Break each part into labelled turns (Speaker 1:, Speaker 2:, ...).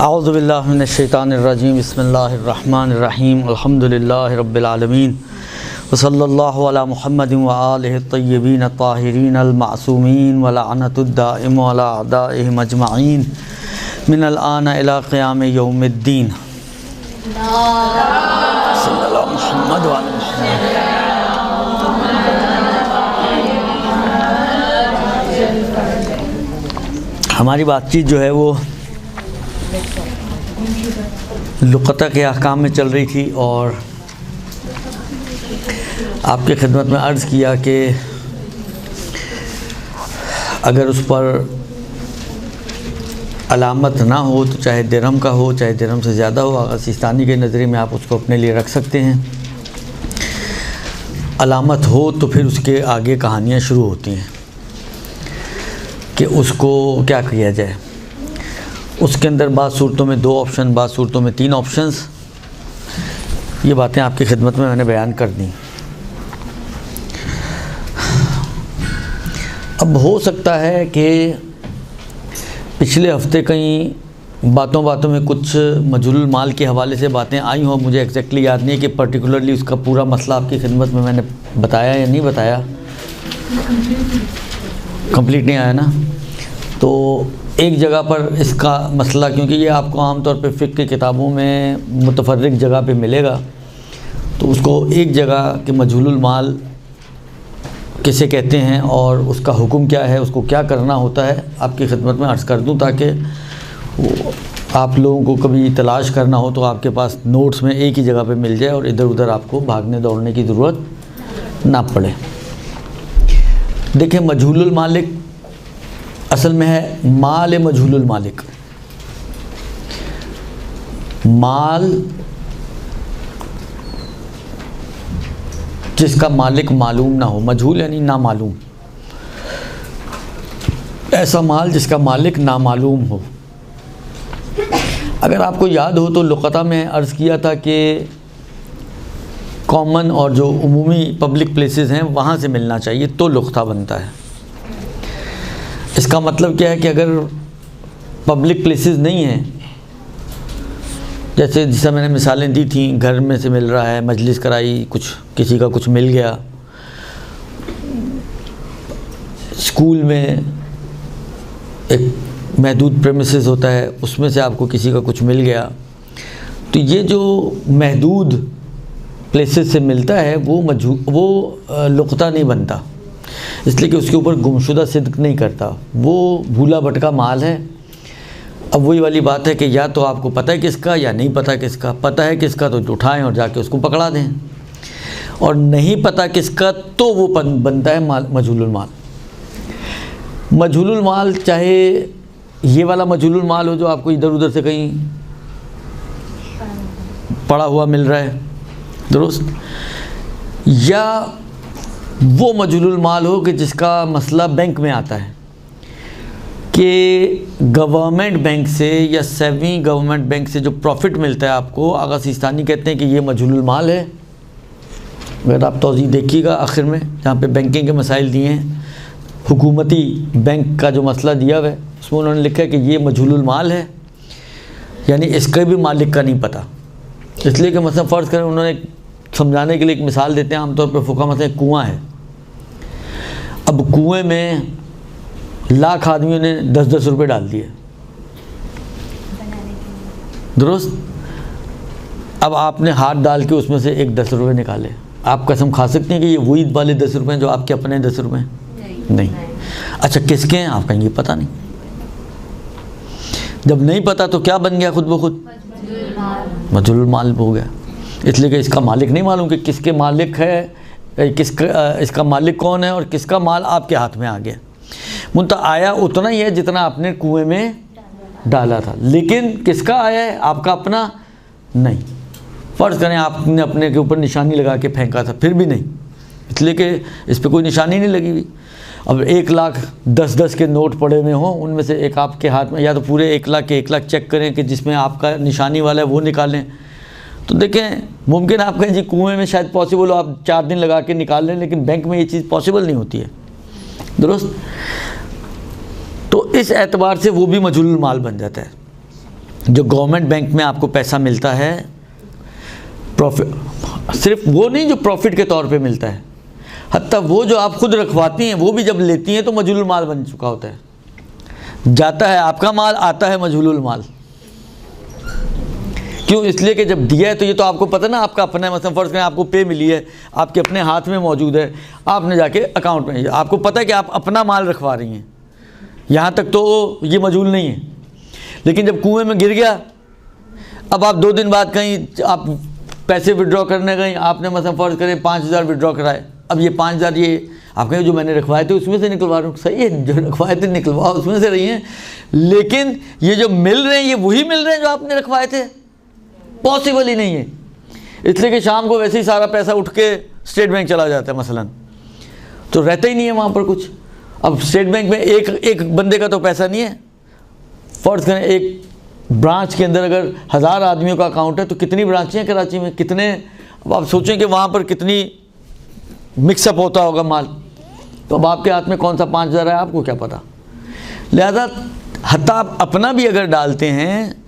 Speaker 1: औज़ु बिल्लाहि मिनश शैतानिर रजीम बिस्मिल्लाहिर रहमानिर रहीम अल्हम्दुलिल्लाहि रब्बिल आलमीन व सल्लल्लाहु अला मुहम्मदिन व आलिहि तय्यबीन ताहिरीन अल मासूमीन व लअनतुद दाइम अला अदाइहिम अजमईन मिनल आना इला क़ियाम यौमिद्दीन सल्लल्लाहु मुहम्मद व आला मुहम्मद। हमारी बातचीत जो है वो लुक़ता के अहकाम में चल रही थी और आपके खिदमत में अर्ज़ किया कि अगर उस पर अलामत ना हो तो चाहे दिरहम का हो चाहे दिरहम से ज़्यादा हो, अगर सिस्तानी के नज़रिए में आप उसको अपने लिए रख सकते हैं। अलामत हो तो फिर उसके आगे कहानियाँ शुरू होती हैं कि उसको क्या किया जाए। उसके अंदर बाद सूरतों में 2 ऑप्शन, बाद सूरतों में 3 ऑप्शंस। ये बातें आपकी खिदमत में मैंने बयान कर दी। अब हो सकता है कि पिछले हफ्ते कहीं बातों में कुछ मजहूलुल माल के हवाले से बातें आई हों, मुझे एग्जैक्टली याद नहीं है कि पर्टिकुलरली उसका पूरा मसला आपकी खिदमत में मैंने बताया या नहीं बताया। कंप्लीट नहीं आया ना। तो एक जगह पर इसका मसला, क्योंकि ये आपको आमतौर पे फ़िक़्ह की किताबों में मुतफ़र्रिक़ जगह पे मिलेगा, तो उसको एक जगह कि मजहूलुल माल किसे कहते हैं और उसका हुक्म क्या है, उसको क्या करना होता है, आपकी खिदमत में अर्ज़ कर दूं ताकि आप लोगों को कभी तलाश करना हो तो आपके पास नोट्स में एक ही जगह पे मिल जाए और इधर उधर आपको भागने दौड़ने की ज़रूरत ना पड़े। देखिए, मजहूलुल मालिक असल में है माल मजहूलुल मालिक। माल जिसका मालिक मालूम ना हो, मजहूल यानी ना मालूम, ऐसा माल जिसका मालिक ना मालूम हो। अगर आपको याद हो तो लुक़ता में अर्ज़ किया था कि कॉमन और जो उमूमी पब्लिक प्लेसेस हैं वहाँ से मिलना चाहिए तो लुक़ता बनता है। इसका मतलब क्या है कि अगर पब्लिक प्लेसेस नहीं हैं, जैसे जिससे मैंने मिसालें दी थी, घर में से मिल रहा है, मजलिस कराई, कुछ किसी का कुछ मिल गया, स्कूल में एक महदूद प्रेमिसेस होता है उसमें से आपको किसी का कुछ मिल गया, तो ये जो महदूद प्लेसेस से मिलता है वो लुक़ता नहीं बनता, इसलिए कि उसके ऊपर गुमशुदा सिद्क नहीं करता, वो भूला भटका माल है। अब वही वाली बात है कि या तो आपको पता है किसका या नहीं पता किसका। पता है किसका तो उठाएं और जाके उसको पकड़ा दें, और नहीं पता किसका तो वो बनता है मजहूलुल माल। मजहूलुल माल चाहे ये वाला मजहूलुल माल हो जो आपको इधर उधर से कहीं पड़ा हुआ मिल रहा है, दुरुस्त, या वो मजहूलुल माल हो कि जिसका मसला बैंक में आता है कि गवर्नमेंट बैंक से या सेमी गवर्नमेंट बैंक से जो प्रॉफिट मिलता है आपको, आगा सिस्तानी कहते हैं कि ये मजहूलुल माल है। अगर आप तौज़ीह देखिएगा आखिर में जहाँ पे बैंकिंग के मसाइल दिए हैं, हुकूमती बैंक का जो मसला दिया हुआ है उसमें उन्होंने लिखा है कि ये मजहूलुल माल है, यानी इसका भी मालिक का नहीं पता। इसलिए कि मतलब फ़र्ज़ करें, उन्होंने समझाने के लिए एक मिसाल देते हैं आमतौर पर फ़ुक़हा, मतलब कुआँ है। अब कुएं में लाख आदमियों ने 10-10 रुपये डाल दिए, दुरुस्त। अब आपने हाथ डाल के उसमें से एक 10 रुपये निकाले, आप कसम खा सकते हैं कि ये वही वाले 10 रुपये जो आपके अपने 10 रुपये नहीं। अच्छा, किसके हैं आप कहेंगे पता नहीं। जब नहीं पता तो क्या बन गया, खुद ब खुद मजहूलुल माल हो गया। इसलिए कि इसका मालिक नहीं मालूम कि किसके मालिक है, इसका मालिक कौन है और किसका माल आपके हाथ में आ गया। मुंतहा आया उतना ही है जितना आपने कुएं में डाला था, लेकिन किसका आया है, आपका अपना नहीं। फ़र्ज़ करें आपने अपने के ऊपर निशानी लगा के फेंका था, फिर भी नहीं, इसलिए कि इस पर कोई निशानी नहीं लगी हुई। अब 1 लाख 10-10 के नोट पड़े हुए हों, उनमें से एक आपके हाथ में, या तो पूरे 1 लाख के 1 लाख चेक करें कि जिसमें आपका निशानी वाला है वो निकालें, तो देखें मुमकिन आप कहें जी कुएं में शायद पॉसिबल हो, आप 4 दिन लगा के निकाल लें, लेकिन बैंक में ये चीज़ पॉसिबल नहीं होती है, दुरुस्त। तो इस एतबार से वो भी मजहूलुल माल बन जाता है। जो गवर्नमेंट बैंक में आपको पैसा मिलता है प्रॉफिट, सिर्फ वो नहीं जो प्रॉफिट के तौर पे मिलता है, हत्ता वो जो आप खुद रखवाती हैं वो भी जब लेती हैं तो मजहूलुल माल बन चुका होता है। जाता है आपका माल, आता है मजहूलुल माल। क्यों? इसलिए कि जब दिया है तो ये तो आपको पता ना आपका अपना है। मतलब फ़र्ज़ करें आपको पे मिली है, आपके अपने हाथ में मौजूद है, आपने जाके अकाउंट में, आपको पता है कि आप अपना माल रखवा रही हैं, यहाँ तक तो ये मजहूल नहीं है। लेकिन जब कुएं में गिर गया, अब आप 2 दिन बाद कहीं आप पैसे विड्रॉ करने गई, आपने मतलब फ़र्ज़ करें 5,000 विड्रॉ कराए, अब ये 5,000 ये आप कहें जो मैंने रखवाए थे उसमें से निकलवा रहा हूँ। सही है, जो रखवाए थे निकलवाओ, उसमें से रही हैं, लेकिन ये जो मिल रहे हैं ये वही मिल रहे हैं जो आपने रखवाए थे? पॉसिबल ही नहीं है। इसलिए कि शाम को वैसे ही सारा पैसा उठ के स्टेट बैंक चला जाता है मसलन, तो रहता ही नहीं है वहाँ पर कुछ। अब स्टेट बैंक में एक बंदे का तो पैसा नहीं है। फ़र्ज़ करें एक ब्रांच के अंदर अगर 1000 आदमियों का अकाउंट है तो कितनी ब्रांचें हैं कराची में, कितने, अब आप सोचें कि वहाँ पर कितनी मिक्सअप होता होगा माल। तो अब आपके हाथ में कौन सा 5,000 है आपको क्या पता। लिहाजा हत्ता आप अपना भी अगर डालते हैं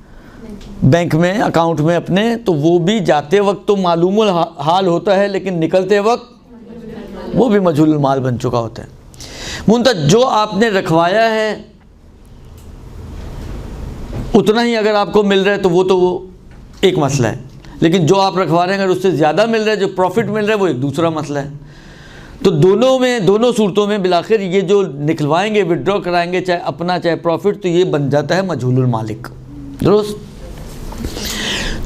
Speaker 1: बैंक में अकाउंट में अपने, तो वो भी जाते वक्त तो मालूमुल हाल होता है, लेकिन निकलते वक्त वो भी मजहूलुल माल बन चुका होता है। मुंतज़ जो आपने रखवाया है उतना ही अगर आपको मिल रहा है तो वो एक मसला है, लेकिन जो आप रखवा रहे हैं अगर उससे ज़्यादा मिल रहा है, जो प्रॉफिट मिल रहा है, वो एक दूसरा मसला है। तो दोनों सूरतों में बिलाखिर ये जो निकलवाएंगे, विड्रॉ कराएंगे, चाहे अपना चाहे प्रॉफिट, तो ये बन जाता है मजहूलुल मालिक। दुरुस्त?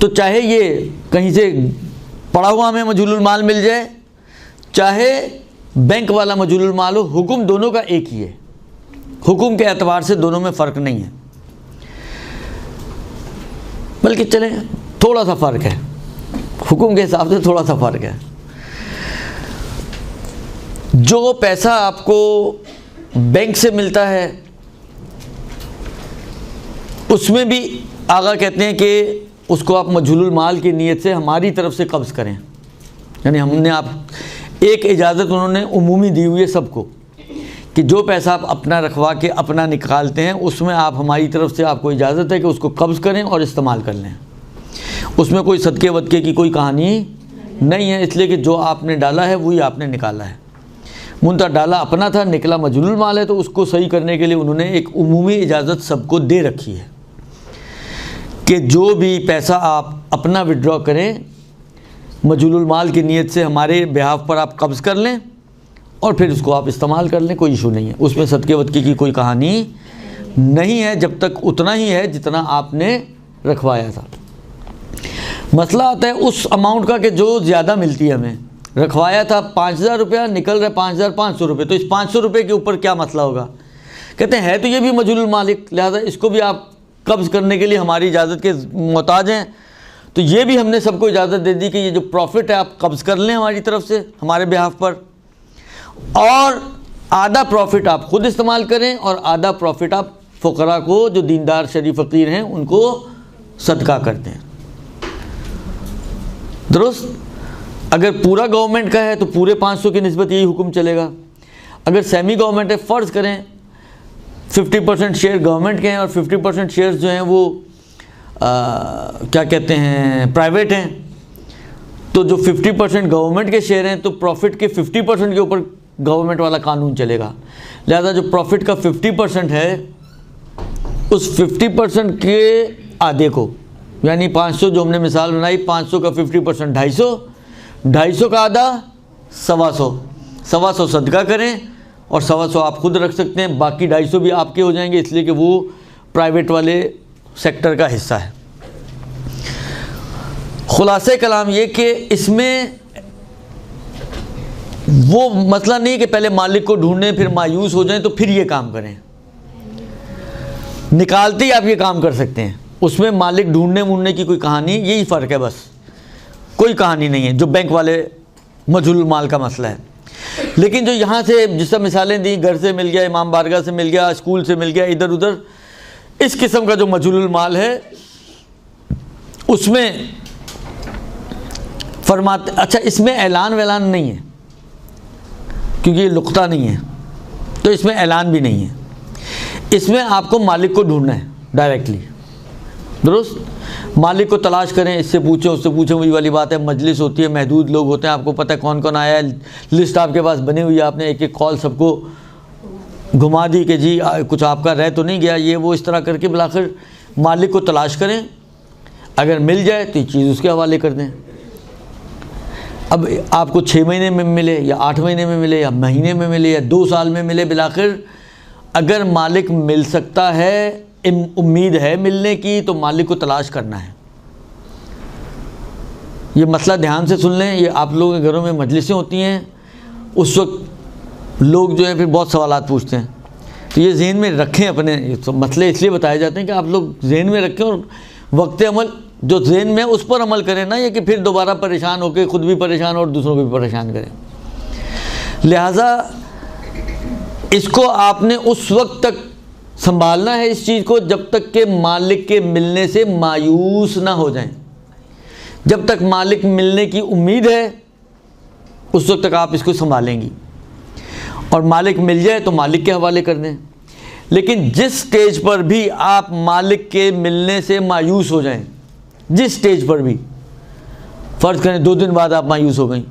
Speaker 1: तो चाहे ये कहीं से पड़ा हुआ हमें मजहूलुल माल मिल जाए, चाहे बैंक वाला मजहूलुल माल हो, हुक्म दोनों का एक ही है। हुक्म के एतबार से दोनों में फ़र्क नहीं है, बल्कि चलें थोड़ा सा फ़र्क है, हुक्म के हिसाब से थोड़ा सा फ़र्क है। जो पैसा आपको बैंक से मिलता है उसमें भी आगा कहते हैं कि उसको आप मजहूलुल माल की नीयत से हमारी तरफ से कब्ज़ करें। यानी हमने आप एक इजाज़त उन्होंने उमूमी दी हुई है सबको कि जो पैसा आप अपना रखवा के अपना निकालते हैं उसमें आप हमारी तरफ से आपको इजाज़त है कि उसको कब्ज़ करें और इस्तेमाल कर लें। उसमें कोई सदके वदके की कोई कहानी नहीं है, इसलिए कि जो आपने डाला है वही आपने निकाला है। मुंतज़ा डाला अपना था, निकला मजहूलुल माल है, तो उसको सही करने के लिए उन्होंने एक उमूमी इजाज़त सबको दे रखी है कि जो भी पैसा आप अपना विड्रॉ करें मजहूलुल माल की नीयत से हमारे बिहाफ पर आप कब्ज़ कर लें और फिर उसको आप इस्तेमाल कर लें, कोई इशू नहीं है। उसमें सदके वदके की कोई कहानी नहीं है, जब तक उतना ही है जितना आपने रखवाया था। मसला आता है उस अमाउंट का कि जो ज़्यादा मिलती है हमें। रखवाया था 5,000 रुपया, निकल रहा है 5,500 रुपये, तो इस 500 रुपये के ऊपर क्या मसला होगा? कहते हैं है तो ये भी मजहूलुल मालिक, लिहाजा इसको भी आप कब्ज़ करने के लिए हमारी इजाज़त के मोहताज हैं। तो ये भी हमने सबको इजाज़त दे दी कि ये जो प्रॉफिट है आप कब्ज़ कर लें हमारी तरफ से, हमारे बिहाफ पर, और आधा प्रॉफिट आप ख़ुद इस्तेमाल करें और आधा प्रॉफिट आप फ़ुक़रा को, जो दीनदार शरीफ फ़कीर हैं, उनको सदका करते हैं। दुरुस्त? अगर पूरा गवर्नमेंट का है तो पूरे 500 की निस्बत यही हुक्म चलेगा। अगर सेमी गवर्नमेंट है, फ़र्ज़ करें 50% शेयर गवर्नमेंट के हैं और 50% शेयर्स जो हैं वो क्या कहते हैं, प्राइवेट हैं, तो जो 50% गवर्नमेंट के शेयर हैं तो प्रॉफिट के 50% के ऊपर गवर्नमेंट वाला कानून चलेगा। लिहाजा जो प्रॉफिट का 50% है उस 50% के आधे को, यानी 500 जो हमने मिसाल बनाई, 500 का 50% 250 का आधा 125 सदका करें और 125 आप खुद रख सकते हैं, बाकी 250 भी आपके हो जाएंगे, इसलिए कि वो प्राइवेट वाले सेक्टर का हिस्सा है। खुलासे कलाम ये कि इसमें वो मसला नहीं कि पहले मालिक को ढूंढें फिर मायूस हो जाएं तो फिर ये काम करें। निकालते ही आप ये काम कर सकते हैं, उसमें मालिक ढूंढने की कोई कहानी, यही फ़र्क है, बस कोई कहानी नहीं है जो बैंक वाले मजहूलुल माल का मसला है। लेकिन जो यहाँ से जिस तरह मिसालें दी, घर से मिल गया, इमाम बारगाह से मिल गया, स्कूल से मिल गया, इधर उधर, इस किस्म का जो मजहूलुल माल है उसमें फरमाते, अच्छा इसमें ऐलान वैलान नहीं है क्योंकि ये लुक्ता नहीं है, तो इसमें ऐलान भी नहीं है। इसमें आपको मालिक को ढूंढना है डायरेक्टली, दुरुस्त। मालिक को तलाश करें, इससे पूछें उससे पूछें, वही वाली बात है। मजलिस होती है, महदूद लोग होते हैं, आपको पता है कौन कौन आया है, लिस्ट आपके पास बनी हुई है, आपने एक एक कॉल सबको घुमा दी कि जी कुछ आपका रह तो नहीं गया, ये वो इस तरह करके बिलाखिर मालिक को तलाश करें। अगर मिल जाए तो ये चीज़ उसके हवाले कर दें। अब आपको 6 महीने में मिले या 8 महीने में मिले या महीने में मिले या 2 साल में मिले, बिलाखिर अगर मालिक मिल सकता है, उम्मीद है मिलने की, तो मालिक को तलाश करना है। ये मसला ध्यान से सुन लें। ये आप लोगों के घरों में मजलिसें होती हैं, उस वक्त लोग जो है फिर बहुत सवालात पूछते हैं, तो ये जहन में रखें अपने। तो मसले इसलिए बताए जाते हैं कि आप लोग जहन में रखें और वक्त अमल जो जहन में उस पर अमल करें ना, ये कि फिर दोबारा परेशान होकर खुद भी परेशान और दूसरों को भी परेशान करें। लिहाजा इसको आपने उस वक्त तक संभालना है इस चीज़ को जब तक के मालिक के मिलने से मायूस ना हो जाएं। जब तक मालिक मिलने की उम्मीद है उस वक्त तक आप इसको संभालेंगी, और मालिक मिल जाए तो मालिक के हवाले कर दें। लेकिन जिस स्टेज पर भी आप मालिक के मिलने से मायूस हो जाएं, जिस स्टेज पर भी, फ़र्ज़ करें 2 दिन बाद आप मायूस हो गई,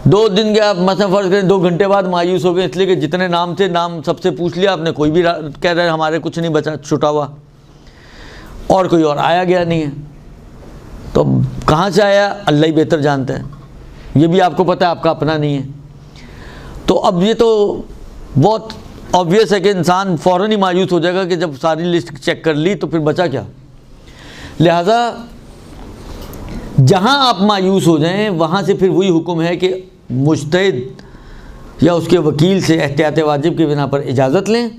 Speaker 1: 2 दिन के आप मतलब फ़र्ज़ करें 2 घंटे बाद मायूस हो गए, इसलिए कि जितने नाम थे नाम सबसे पूछ लिया आपने, कोई भी कह रहा है हमारे कुछ नहीं बचा छुटा हुआ, और कोई और आया गया नहीं है, तो कहाँ से आया अल्लाह ही बेहतर जानता है, ये भी आपको पता है आपका अपना नहीं है। तो अब ये तो बहुत ऑब्वियस है कि इंसान फ़ौरन ही मायूस हो जाएगा कि जब सारी लिस्ट चेक कर ली तो फिर बचा क्या। लिहाजा जहाँ आप मायूस हो जाएं वहाँ से फिर वही हुक्म है कि मुज्तहिद या उसके वकील से एहतियात वाजिब की बिना पर इजाज़त लें,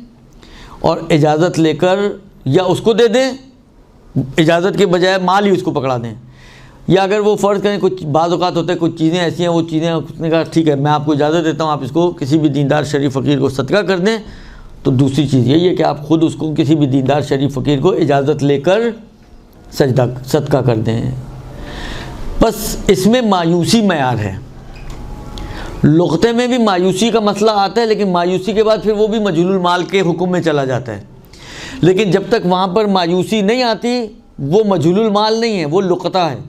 Speaker 1: और इजाज़त लेकर या उसको दे दें, इजाज़त के बजाय माल ही उसको पकड़ा दें। या अगर वो फ़र्ज़ करें कुछ बाज़ औक़ात होता है कुछ चीज़ें ऐसी हैं, वो चीज़ें उसने कहा ठीक है मैं आपको इजाज़त देता हूँ, आप इसको किसी भी दीनदार शरीफ फ़कीर को सदका कर दें, तो दूसरी चीज़ यही है कि आप ख़ुद उसको किसी भी दीनदार शरीफ फ़कीर को इजाज़त लेकर सदका कर दें। बस इसमें मायूसी मयार है। लुग़ते में भी मायूसी का मसला आता है, लेकिन मायूसी के बाद फिर वो भी मजहूलुल माल के हुक्म में चला जाता है। लेकिन जब तक वहाँ पर मायूसी नहीं आती वो मजहूलुल माल नहीं है, वो लुक़ता है,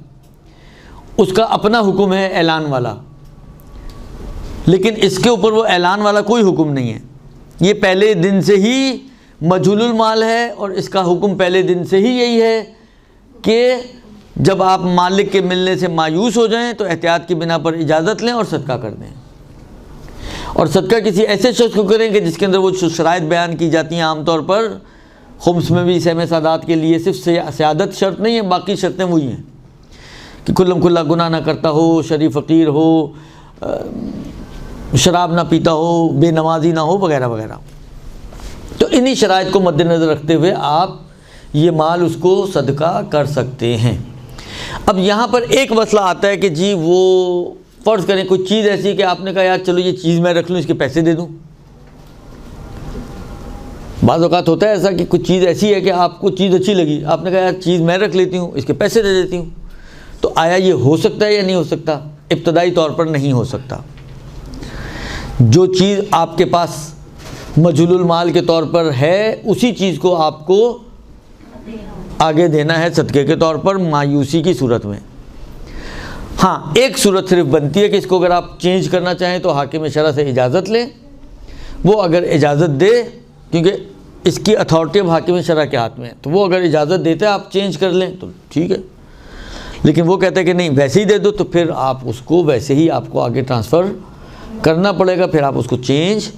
Speaker 1: उसका अपना हुक्म है ऐलान वाला। लेकिन इसके ऊपर वो ऐलान वाला कोई हुक्म नहीं है, ये पहले दिन से ही मजहूलुल माल है, और इसका हुक्म पहले दिन से ही यही है कि जब आप मालिक के मिलने से मायूस हो जाएं तो एहतियात की बिना पर इजाज़त लें और सदका कर दें। और सदका किसी ऐसे शख्स को करें कि जिसके अंदर वो शराइत बयान की जाती हैं आमतौर पर। खुम्स में भी सहम सादात के लिए सिर्फ सयादत शर्त नहीं है, बाकी शर्तें वही हैं कि खुल्लम खुल्ला गुनाह ना करता हो, शरीफ फ़कीर हो, शराब ना पीता हो, बेनमाजी ना हो, वगैरह वगैरह। तो इन्हीं शराइत को मद्देनज़र रखते हुए आप ये माल उसको सदका कर सकते हैं। अब यहाँ पर एक मसला आता है कि जी वो फ़र्ज़ करें कोई चीज़ ऐसी कि आपने कहा यार चलो ये चीज़ मैं रख लूँ, इसके पैसे दे दूँ। बाज़ औक़ात होता है ऐसा कि कुछ चीज़ ऐसी है कि आपको चीज़ अच्छी लगी, आपने कहा यार चीज़ मैं रख लेती हूँ, इसके पैसे दे देती हूँ। तो आया ये हो सकता है या नहीं हो सकता? इब्तदाई तौर पर नहीं हो सकता। जो चीज़ आपके पास मजहूलुल माल के तौर पर है उसी चीज़ को आपको आगे देना है सदक़े के तौर पर, मायूसी की सूरत में। हाँ, एक सूरत सिर्फ बनती है कि इसको अगर आप चेंज करना चाहें तो हाकिम शरअ से इजाज़त लें। वो अगर इजाज़त दे, क्योंकि इसकी अथॉरिटी अब हाकिम शरअ के हाथ में है, तो वो अगर इजाज़त देते हैं आप चेंज कर लें तो ठीक है। लेकिन वो कहते हैं कि नहीं वैसे ही दे दो, तो फिर आप उसको वैसे ही आपको आगे ट्रांसफ़र करना पड़ेगा, फिर आप उसको चेंज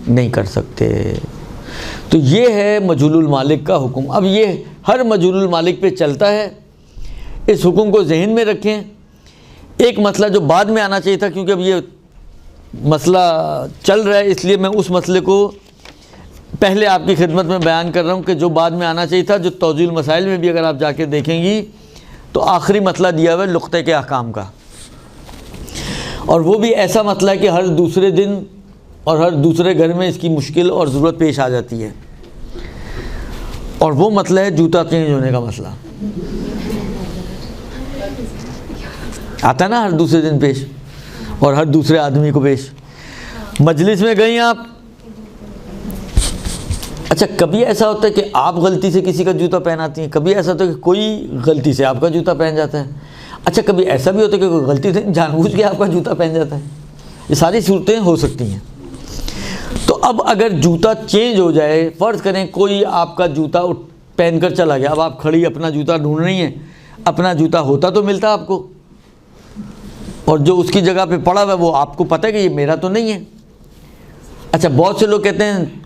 Speaker 1: नहीं कर सकते। तो ये है मजहूलुल मालिक का हुक्म। अब ये हर मजहूलुल मालिक पे चलता है, इस हुक्म को जहन में रखें। एक मसला जो बाद में आना चाहिए था, क्योंकि अब ये मसला चल रहा है इसलिए मैं उस मसले को पहले आपकी खिदमत में बयान कर रहा हूँ कि जो बाद में आना चाहिए था, जो तौज़ील मसाइल में भी अगर आप जाके देखेंगी तो आखिरी मसला दिया हुआ है लुक़्ते के अहकाम का, और वो भी ऐसा मसला है कि हर दूसरे दिन और हर दूसरे घर में इसकी मुश्किल और ज़रूरत पेश आ जाती है। और वो मसला है जूता चेंज होने का मसला। आता है ना हर दूसरे दिन पेश, और हर दूसरे आदमी को पेश। मजलिस में गई आप, अच्छा, कभी ऐसा होता है कि आप गलती से किसी का जूता पहनाती हैं, कभी ऐसा होता है कि कोई गलती से आपका जूता पहन जाता है। अच्छा, कभी ऐसा भी होता है कि कोई गलती से जानबूझ के आपका जूता पहन जाता है। ये सारी सूरतें हो सकती हैं। तो अब अगर जूता चेंज हो जाए, फ़र्ज़ करें कोई आपका जूता पहन कर चला गया, अब आप खड़ी अपना जूता ढूंढ रही हैं, अपना जूता होता तो मिलता आपको, और जो उसकी जगह पे पड़ा हुआ है वो आपको पता है कि ये मेरा तो नहीं है। अच्छा, बहुत से लोग कहते हैं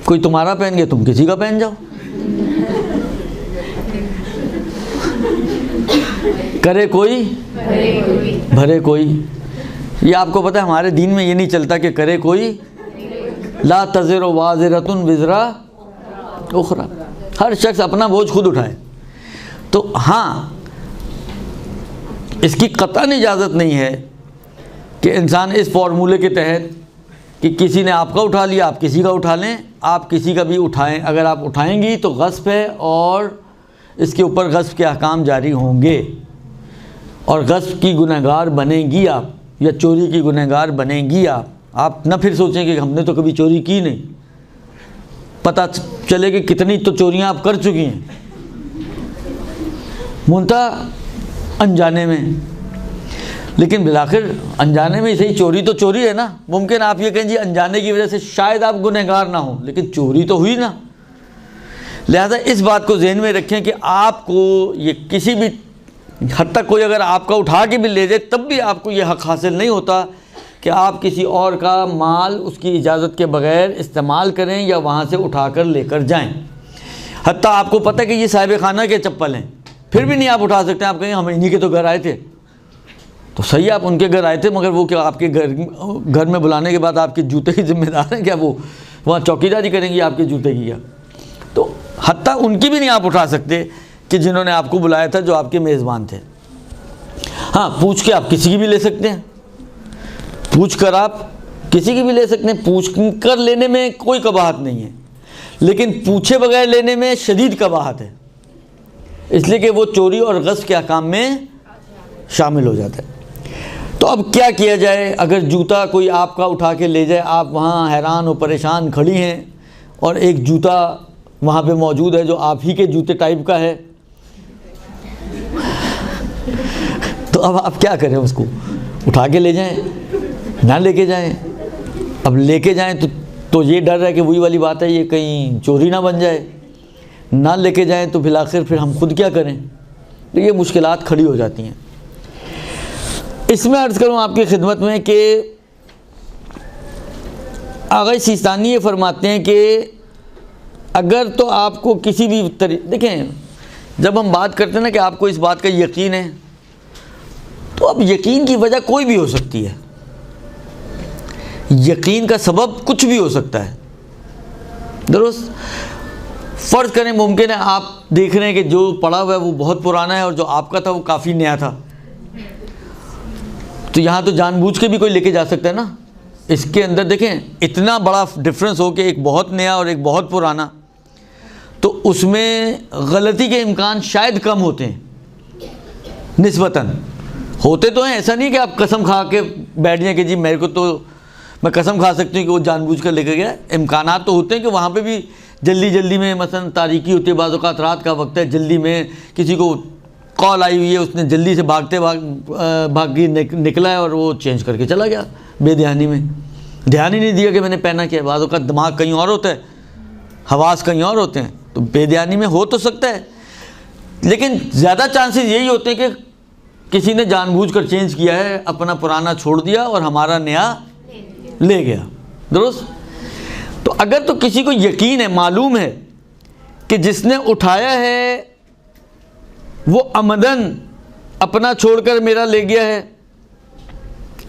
Speaker 1: कोई तुम्हारा पहन गया तुम किसी का पहन जाओ, करे कोई भरे कोई। ये आपको पता है हमारे दीन में ये नहीं चलता कि करे कोई, ला तज़िरु वाज़िरतुन विज़रा उख़रा, हर शख्स अपना बोझ खुद उठाए। तो हाँ, इसकी कतई इजाज़त नहीं है कि इंसान इस फॉर्मूले के तहत कि किसी ने आपका उठा लिया आप किसी का उठा लें, आप किसी का भी उठाएं। अगर आप उठाएंगी तो गस्ब है और इसके ऊपर गस्ब के अहकाम जारी होंगे और गस्ब की गुनहगार बनेंगी आप, या चोरी की गुनहगार बनेंगी आप न फिर सोचें कि हमने तो कभी चोरी की नहीं, पता चले कि कितनी तो चोरियां आप कर चुकी हैं, मुंता अनजाने में। लेकिन बिलाखिर अनजाने में सही चोरी तो चोरी है ना। मुमकिन आप ये कहें जी अनजाने की वजह से शायद आप गुनहगार ना हो, लेकिन चोरी तो हुई ना। लिहाजा इस बात को ज़हन में रखें कि आपको ये किसी भी हद तक कोई अगर आपका उठा के भी ले जाए तब भी आपको ये हक़ हासिल नहीं होता कि आप किसी और का माल उसकी इजाज़त के बग़ैर इस्तेमाल करें या वहाँ से उठा कर लेकर जाएँ। हत्ता आपको पता है कि ये साहिब खाना के चप्पल हैं, फिर भी नहीं आप उठा सकते। आप कहेंगे हम इन्हीं के तो घर आए थे, तो सही आप उनके घर आए थे, मगर वो क्या आपके घर में बुलाने के बाद आपके जूते की जिम्मेदार हैं क्या? वो वहाँ चौकीदारी करेंगी आपके जूते की? क्या तो हत्ता उनकी भी नहीं आप उठा सकते कि जिन्होंने आपको बुलाया था, जो आपके मेज़बान थे। हाँ, पूछ के आप किसी की भी ले सकते हैं, पूछ कर आप किसी की भी ले सकते हैं। पूछ कर लेने में कोई कबाहत नहीं है, लेकिन पूछे बगैर लेने में शदीद कबाहत है, इसलिए कि वो चोरी और गस्ब के अहकाम में शामिल हो जाता है। तो अब क्या किया जाए? अगर जूता कोई आपका उठा के ले जाए, आप वहाँ हैरान और परेशान खड़ी हैं और एक जूता वहाँ पे मौजूद है जो आप ही के जूते टाइप का है, तो अब आप क्या करें? उसको उठा के ले जाएं, ना लेके जाएं? अब लेके जाएं तो ये डर है कि वही वाली बात है, ये कहीं चोरी ना बन जाए। ना लेके जाएं तो फिर फिर हम खुद क्या करें? तो ये मुश्किलात खड़ी हो जाती हैं। इसमें अर्ज़ करूँ आपकी खिदमत में कि आगा सिस्तानी ये फरमाते हैं कि अगर तो आपको किसी भी देखें, जब हम बात करते हैं ना कि आपको इस बात का यकीन है, तो अब यकीन की वजह कोई भी हो सकती है, यकीन का सबब कुछ भी हो सकता है। दुरुस्त। फ़र्ज़ करें मुमकिन है आप देख रहे हैं कि जो पड़ा हुआ है वो बहुत पुराना है और जो आपका था वो काफ़ी नया था, तो यहाँ तो जानबूझ के भी कोई लेके जा सकता है ना। इसके अंदर देखें इतना बड़ा डिफरेंस हो कि एक बहुत नया और एक बहुत पुराना, तो उसमें गलती के इम्कान शायद कम होते हैं, निस्बतन होते तो हैं। ऐसा नहीं कि आप कसम खा के बैठ जाए कि जी मेरे को तो मैं कसम खा सकती हूँ कि वो जानबूझ कर लेकर गया। इम्कानात तो होते हैं कि वहाँ पे भी जल्दी में, मसलन तारीकी होती है, बाज़ औक़ात रात का वक्त है, जल्दी में किसी को कॉल आई हुई है, उसने जल्दी से भाग के निकला है और वो चेंज करके चला गया बेध्यानी में, ध्यान ही नहीं दिया कि मैंने पहना क्या है। बाज़ औक़ात दिमाग कहीं और होता है, हवास कहीं और होते हैं, तो बेध्यानी में हो तो सकता है, लेकिन ज़्यादा चांसेस यही होते हैं कि किसी ने जानबूझकर चेंज किया है, अपना पुराना छोड़ दिया और हमारा नया ले गया। दुरुस्त। तो अगर तो किसी को यकीन है, मालूम है कि जिसने उठाया है वो अमदन अपना छोड़कर मेरा ले गया है,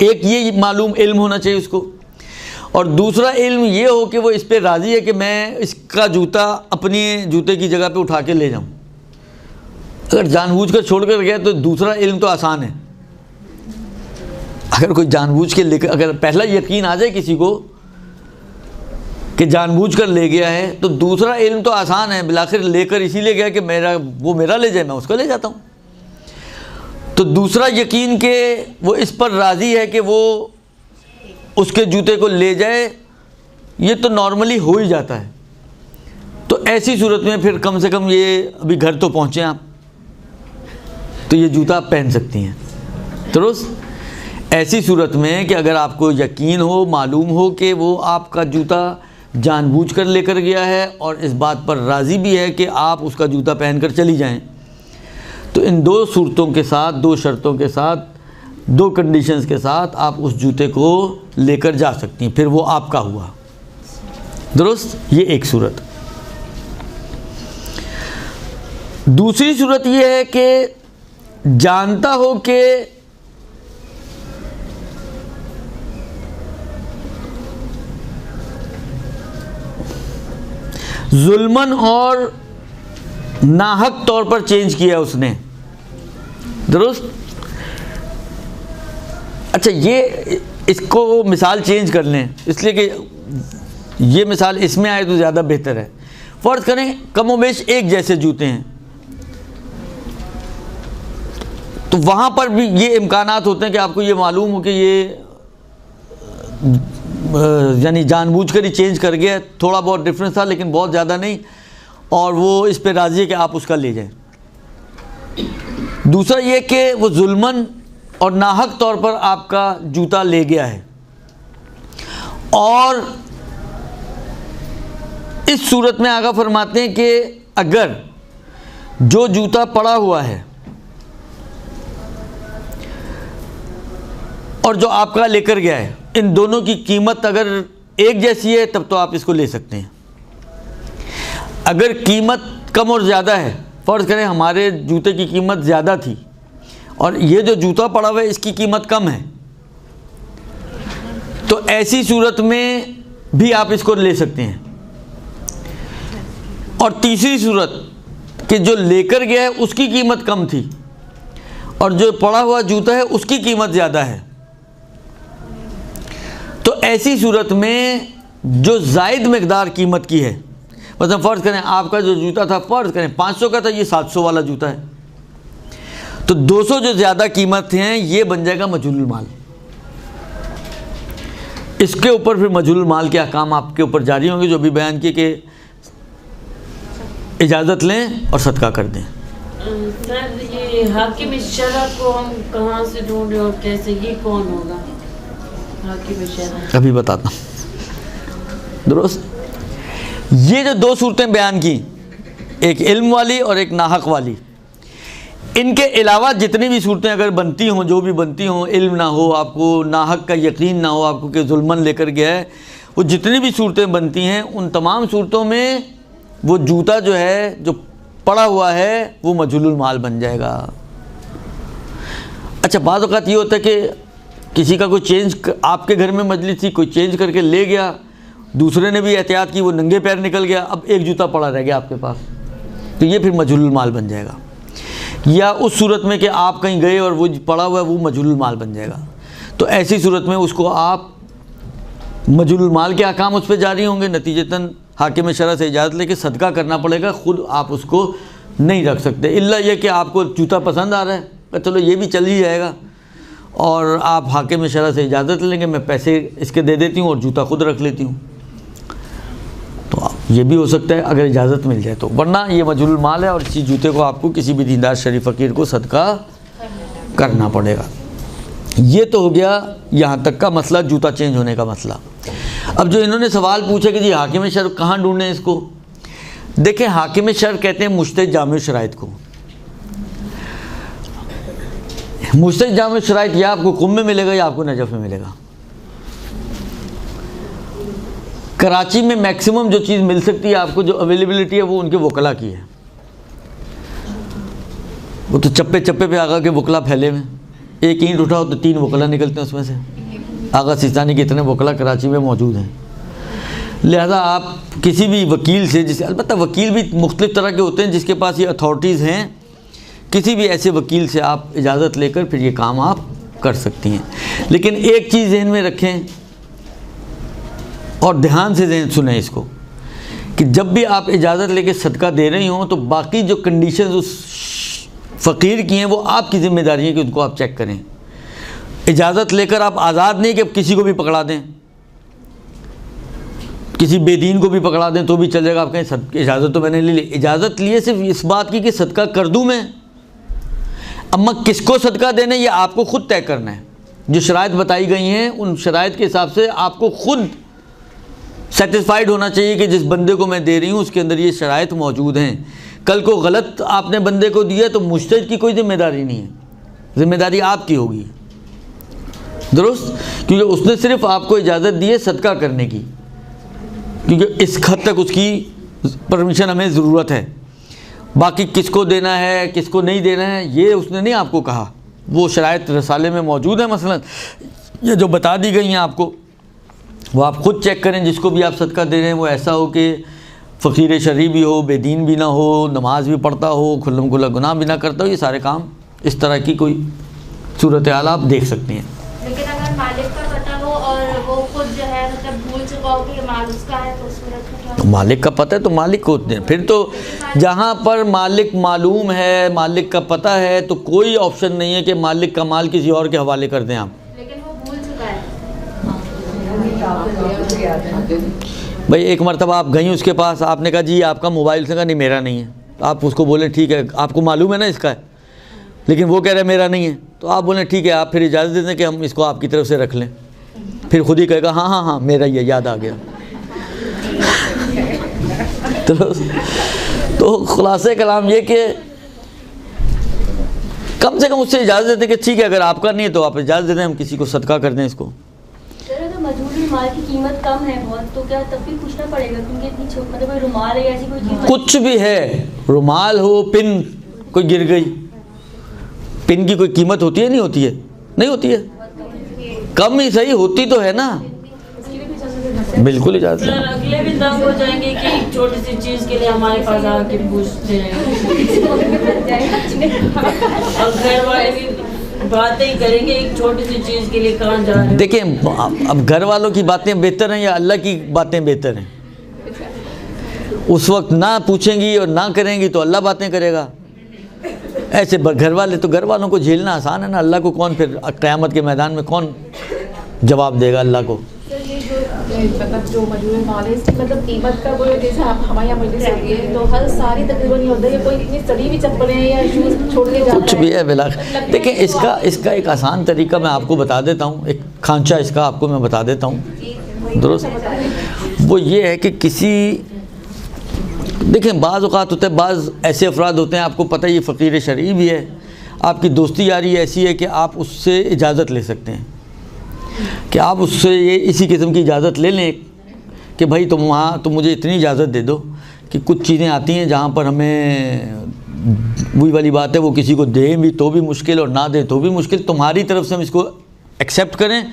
Speaker 1: एक ये मालूम इल्म होना चाहिए उसको, और दूसरा इल्म ये हो कि वो इस पे राज़ी है कि मैं इसका जूता अपनी जूते की जगह पे उठा के ले जाऊं। अगर जानबूझकर छोड़ कर गया तो दूसरा इल्म तो आसान है। अगर कोई जानबूझ के लेकर, अगर पहला यकीन आ जाए किसी को कि जानबूझकर ले गया है, तो दूसरा इल्म तो आसान है, बिलाखिर लेकर इसीलिए गया कि वो मेरा ले जाए, मैं उसको ले जाता हूँ। तो दूसरा यकीन के वो इस पर राज़ी है कि वो उसके जूते को ले जाए, ये तो नॉर्मली हो ही जाता है। ऐसी सूरत में फिर कम से कम ये अभी घर तो पहुँचे आप, तो ये जूता आप पहन सकती हैं। दुरुस्त। ऐसी सूरत में कि अगर आपको यकीन हो, मालूम हो कि वो आपका जूता जानबूझकर लेकर गया है और इस बात पर राज़ी भी है कि आप उसका जूता पहनकर चली जाएं, तो इन दो सूरतों के साथ, दो शर्तों के साथ, दो कंडीशंस के साथ आप उस जूते को लेकर जा सकती हैं, फिर वो आपका हुआ। दुरुस्त। ये एक सूरत। दूसरी सूरत ये है कि जानता हो कि जुल्मन और नाहक तौर पर चेंज किया उसने। दुरुस्त। अच्छा, ये इसको मिसाल चेंज कर लें, इसलिए कि ये मिसाल इसमें आए तो ज़्यादा बेहतर है। फ़र्ज़ करें कमोबेश एक जैसे जूते हैं, तो वहाँ पर भी ये इम्कानात होते हैं कि आपको ये मालूम हो कि ये यानी जानबूझकर ही चेंज कर गया, थोड़ा बहुत डिफरेंस था लेकिन बहुत ज़्यादा नहीं, और वो इस पे राज़ी है कि आप उसका ले जाएं। दूसरा ये कि वो जुल्मन और नाहक तौर पर आपका जूता ले गया है, और इस सूरत में आगा फरमाते हैं कि अगर जो जूता पड़ा हुआ है और जो आपका लेकर गया है, इन दोनों की कीमत अगर एक जैसी है तब तो आप इसको ले सकते हैं। अगर कीमत कम और ज़्यादा है, फ़र्ज़ करें हमारे जूते की कीमत ज़्यादा थी और ये जो जूता पड़ा हुआ है इसकी कीमत कम है, तो ऐसी सूरत में भी आप इसको ले सकते हैं। और तीसरी सूरत कि जो लेकर गया है उसकी कीमत कम थी और जो पड़ा हुआ जूता है उसकी कीमत ज़्यादा है, तो ऐसी सूरत में जो ज़ायद मकदार कीमत की है, मतलब फ़र्ज़ करें आपका जो जूता था फ़र्ज़ करें 500 का था, ये 700 वाला जूता है, तो 200 जो ज़्यादा कीमत हैं ये बन जाएगा मजहूलुल माल। इसके ऊपर फिर मजहूलुल माल के अहकाम आपके ऊपर जारी होंगे, जो भी बयान किए कि इजाज़त लें और सदका कर दें।
Speaker 2: सर, ये हाकिम शरअ को हम कहाँ से ढूंढें और कैसे, ये कौन होगा हाकिम शरअ?
Speaker 1: अभी बताता हूँ। दुरुस्त। ये जो दो सूरतें बयान की, एक इल्म वाली और एक नाहक वाली, इनके अलावा जितनी भी सूरतें अगर बनती हों, जो भी बनती हों, इल्म ना हो आपको, नाहक का यकीन ना हो आपको कि जुल्मन लेकर गया है, वो जितनी भी सूरतें बनती हैं उन तमाम सूरतों में वो जूता जो है, जो पड़ा हुआ है, वो मजहूलुल माल बन जाएगा। अच्छा, बाज़ औक़ात ये होता है कि किसी का कोई चेंज, आपके घर में मजलिस थी, कोई चेंज करके ले गया, दूसरे ने भी एहतियात की, वो नंगे पैर निकल गया, अब एक जूता पड़ा रह गया आपके पास, तो ये फिर मजहूलुल माल बन जाएगा। या उस सूरत में कि आप कहीं गए और वो पड़ा हुआ है, वो मजहूलुल माल बन जाएगा। तो ऐसी सूरत में उसको आप मजहूलुल माल के अहकाम उस पर जारी होंगे, नतीजतन हाकिम शरअ से इजाज़त लेके सदका करना पड़ेगा, ख़ुद आप उसको नहीं रख सकते। इल्ला ये कि आपको जूता पसंद आ रहा है, तो चलो ये भी चल ही जाएगा, और आप हाकिम शरअ से इजाज़त लेंगे, मैं पैसे इसके दे देती हूँ और जूता खुद रख लेती हूँ, तो ये भी हो सकता है अगर इजाज़त मिल जाए तो, वरना ये मजहूलुल माल है और इसी जूते को आपको किसी भी दीनदार शरीफ फ़कीर को सदका करना पड़ेगा। ये तो हो गया यहाँ तक का मसला, जूता चेंज होने का मसला। अब जो इन्होंने सवाल पूछा कि जी हाकिम शरअ कहाँ ढूंढें इसको, देखें हाकिम शरअ कहते हैं मुज्तहिद जामिउ शराइत को। मुज्तहिद जामिउ शराइत या आपको कुम में मिलेगा या आपको नजफ़ में मिलेगा। कराची में मैक्सिमम जो चीज़ मिल सकती है आपको, जो अवेलेबिलिटी है, वो उनके वकला की है। वो तो चप्पे चप्पे पे आगा के वकला फैले हुए, एक ईंट उठाओ तो 3 वकला निकलते हैं उसमें से। आगा सिस्तानी के इतने वकला कराची में मौजूद हैं। लिहाजा आप किसी भी वकील से, जिसे अलबत्ता वकील भी मुख्तलिफ़ तरह के होते हैं जिसके पास ये अथॉरिटीज़ हैं, किसी भी ऐसे वकील से आप इजाज़त लेकर फिर ये काम आप कर सकती हैं। लेकिन एक चीज़ ज़हन में रखें और ध्यान से ज़हन सुने इसको, कि जब भी आप इजाज़त लेके सदका दे रही हों तो बाकी जो कंडीशंस उस फ़कीर की हैं वो आपकी ज़िम्मेदारी है कि उनको आप चेक करें। इजाज़त लेकर आप आज़ाद नहीं कि अब किसी को भी पकड़ा दें, किसी बेदीन को भी पकड़ा दें तो भी चल जाएगा। आप कहें इजाज़त तो मैंने ले ली, इजाज़त लिए सिर्फ इस बात की कि सदका कर दूँ मैं। अम्मा किसको सदका देना ये आपको ख़ुद तय करना है। जो शराइत बताई गई हैं उन शराइत के हिसाब से आपको ख़ुद सेटिस्फाइड होना चाहिए कि जिस बंदे को मैं दे रही हूँ उसके अंदर ये शराइत मौजूद हैं। कल को गलत आपने बंदे को दिया तो मुश्तहिद की कोई ज़िम्मेदारी नहीं है, ज़िम्मेदारी आपकी होगी, दुरुस्त, क्योंकि उसने सिर्फ आपको इजाज़त दी है सदका करने की, क्योंकि इस हद तक उसकी परमिशन हमें ज़रूरत है। बाकी किसको देना है किसको नहीं देना है ये उसने नहीं आपको कहा, वो शराइत रसाले में मौजूद है। मसलन ये जो बता दी गई हैं आपको वो आप ख़ुद चेक करें। जिसको भी आप सदका दे रहे हैं वो ऐसा हो कि फ़कीर शरई भी हो, बेदीन भी ना हो, नमाज भी पढ़ता हो, खुल्लम खुल्ला गुनाह भी ना करता हो। ये सारे काम इस तरह की कोई सूरत हाल आप देख सकती हैं।
Speaker 3: लेकिन अगर मालिक का पता हो और वो खुद जो है मतलब भूल चुका हो कि माल उसका है तो उसमें रखा,
Speaker 1: मालिक का पता है तो मालिक को दें। फिर तो जहाँ पर मालिक मालूम है, मालिक का पता है, तो कोई ऑप्शन नहीं है कि मालिक का माल किसी और के हवाले कर दें आप।
Speaker 3: लेकिन वो भूल चुका है।
Speaker 1: भाई एक मरतबा आप गई उसके पास, आपने कहा जी आपका मोबाइल, से कहा नहीं मेरा नहीं है, तो आप उसको बोले ठीक है आपको मालूम है ना इसका है, लेकिन वो कह रहा है मेरा नहीं है, तो आप बोलें ठीक है आप फिर इजाज़त दे दें कि हम इसको आपकी तरफ से रख लें। फिर खुद ही कहेगा हाँ हाँ हाँ मेरा ये याद आ गया। तो खुलासे कलाम ये कि कम से कम उससे इजाज़त दें कि ठीक है अगर आपका नहीं है तो आप इजाज़त दे दें, हम किसी को सदका कर दें इसको।
Speaker 4: सर अगर मजबूरी माल की कीमत कम है बहुत तो क्या तब भी पूछना पड़ेगा, क्योंकि इतनी छोटी मतलब कोई रुमाल है ऐसी कोई चीज़,
Speaker 1: कुछ भी है, रुमाल हो, पिन कोई गिर गई, पिन की कोई कीमत होती है नहीं होती है, नहीं होती है, कम ही सही होती तो है ना, बिल्कुल इजाज़त
Speaker 2: सर
Speaker 1: है।
Speaker 2: अगले भी दंग हो जाएंगे कि एक छोटी सी चीज़ के लिए हमारे पास आके पूछते हैं, और घर वाले भी बातें ही करेंगे एक छोटी सी चीज़ के लिए कहाँ जा रहे हैं।
Speaker 1: देखिए अब घर वालों की बातें बेहतर हैं या अल्लाह की बातें बेहतर हैं? उस वक्त ना पूछेंगी और ना करेंगी तो अल्लाह बातें करेगा। ऐसे घर वाले तो घर वालों को झेलना आसान है ना, अल्लाह को कौन फिर क़यामत के मैदान में कौन जवाब देगा अल्लाह को?
Speaker 5: मतलब जो मजबूरी माल है इसकी मतलब कीमत का कोई, जैसे हमारे यहाँ मजलिस होती है तो हर सारी तकरीबन ये होता है कोई इतनी सड़ी हुई चप्पलें या शूज़ छोड़ के जाता है,
Speaker 1: कुछ भी है बिला। देखिए इसका एक आसान तरीका मैं आपको बता देता हूँ, एक खांचा इसका आपको मैं बता देता हूँ, दुरुस्त। वो ये है कि किसी, देखिए बाज़ औक़ात होता है, बाज़ ऐसे अफराद होते हैं, आपको पता है ये फ़कीर शरई भी है, आपकी दोस्ती यारी ऐसी है कि आप उससे इजाज़त ले सकते हैं, कि आप उससे ये इसी किस्म की इजाज़त ले लें कि भाई तुम वहाँ तो मुझे इतनी इजाज़त दे दो कि कुछ चीज़ें आती हैं जहाँ पर हमें वही वाली बात है, वो किसी को दें भी तो भी मुश्किल और ना दें तो भी मुश्किल, तुम्हारी तरफ से हम इसको एक्सेप्ट करें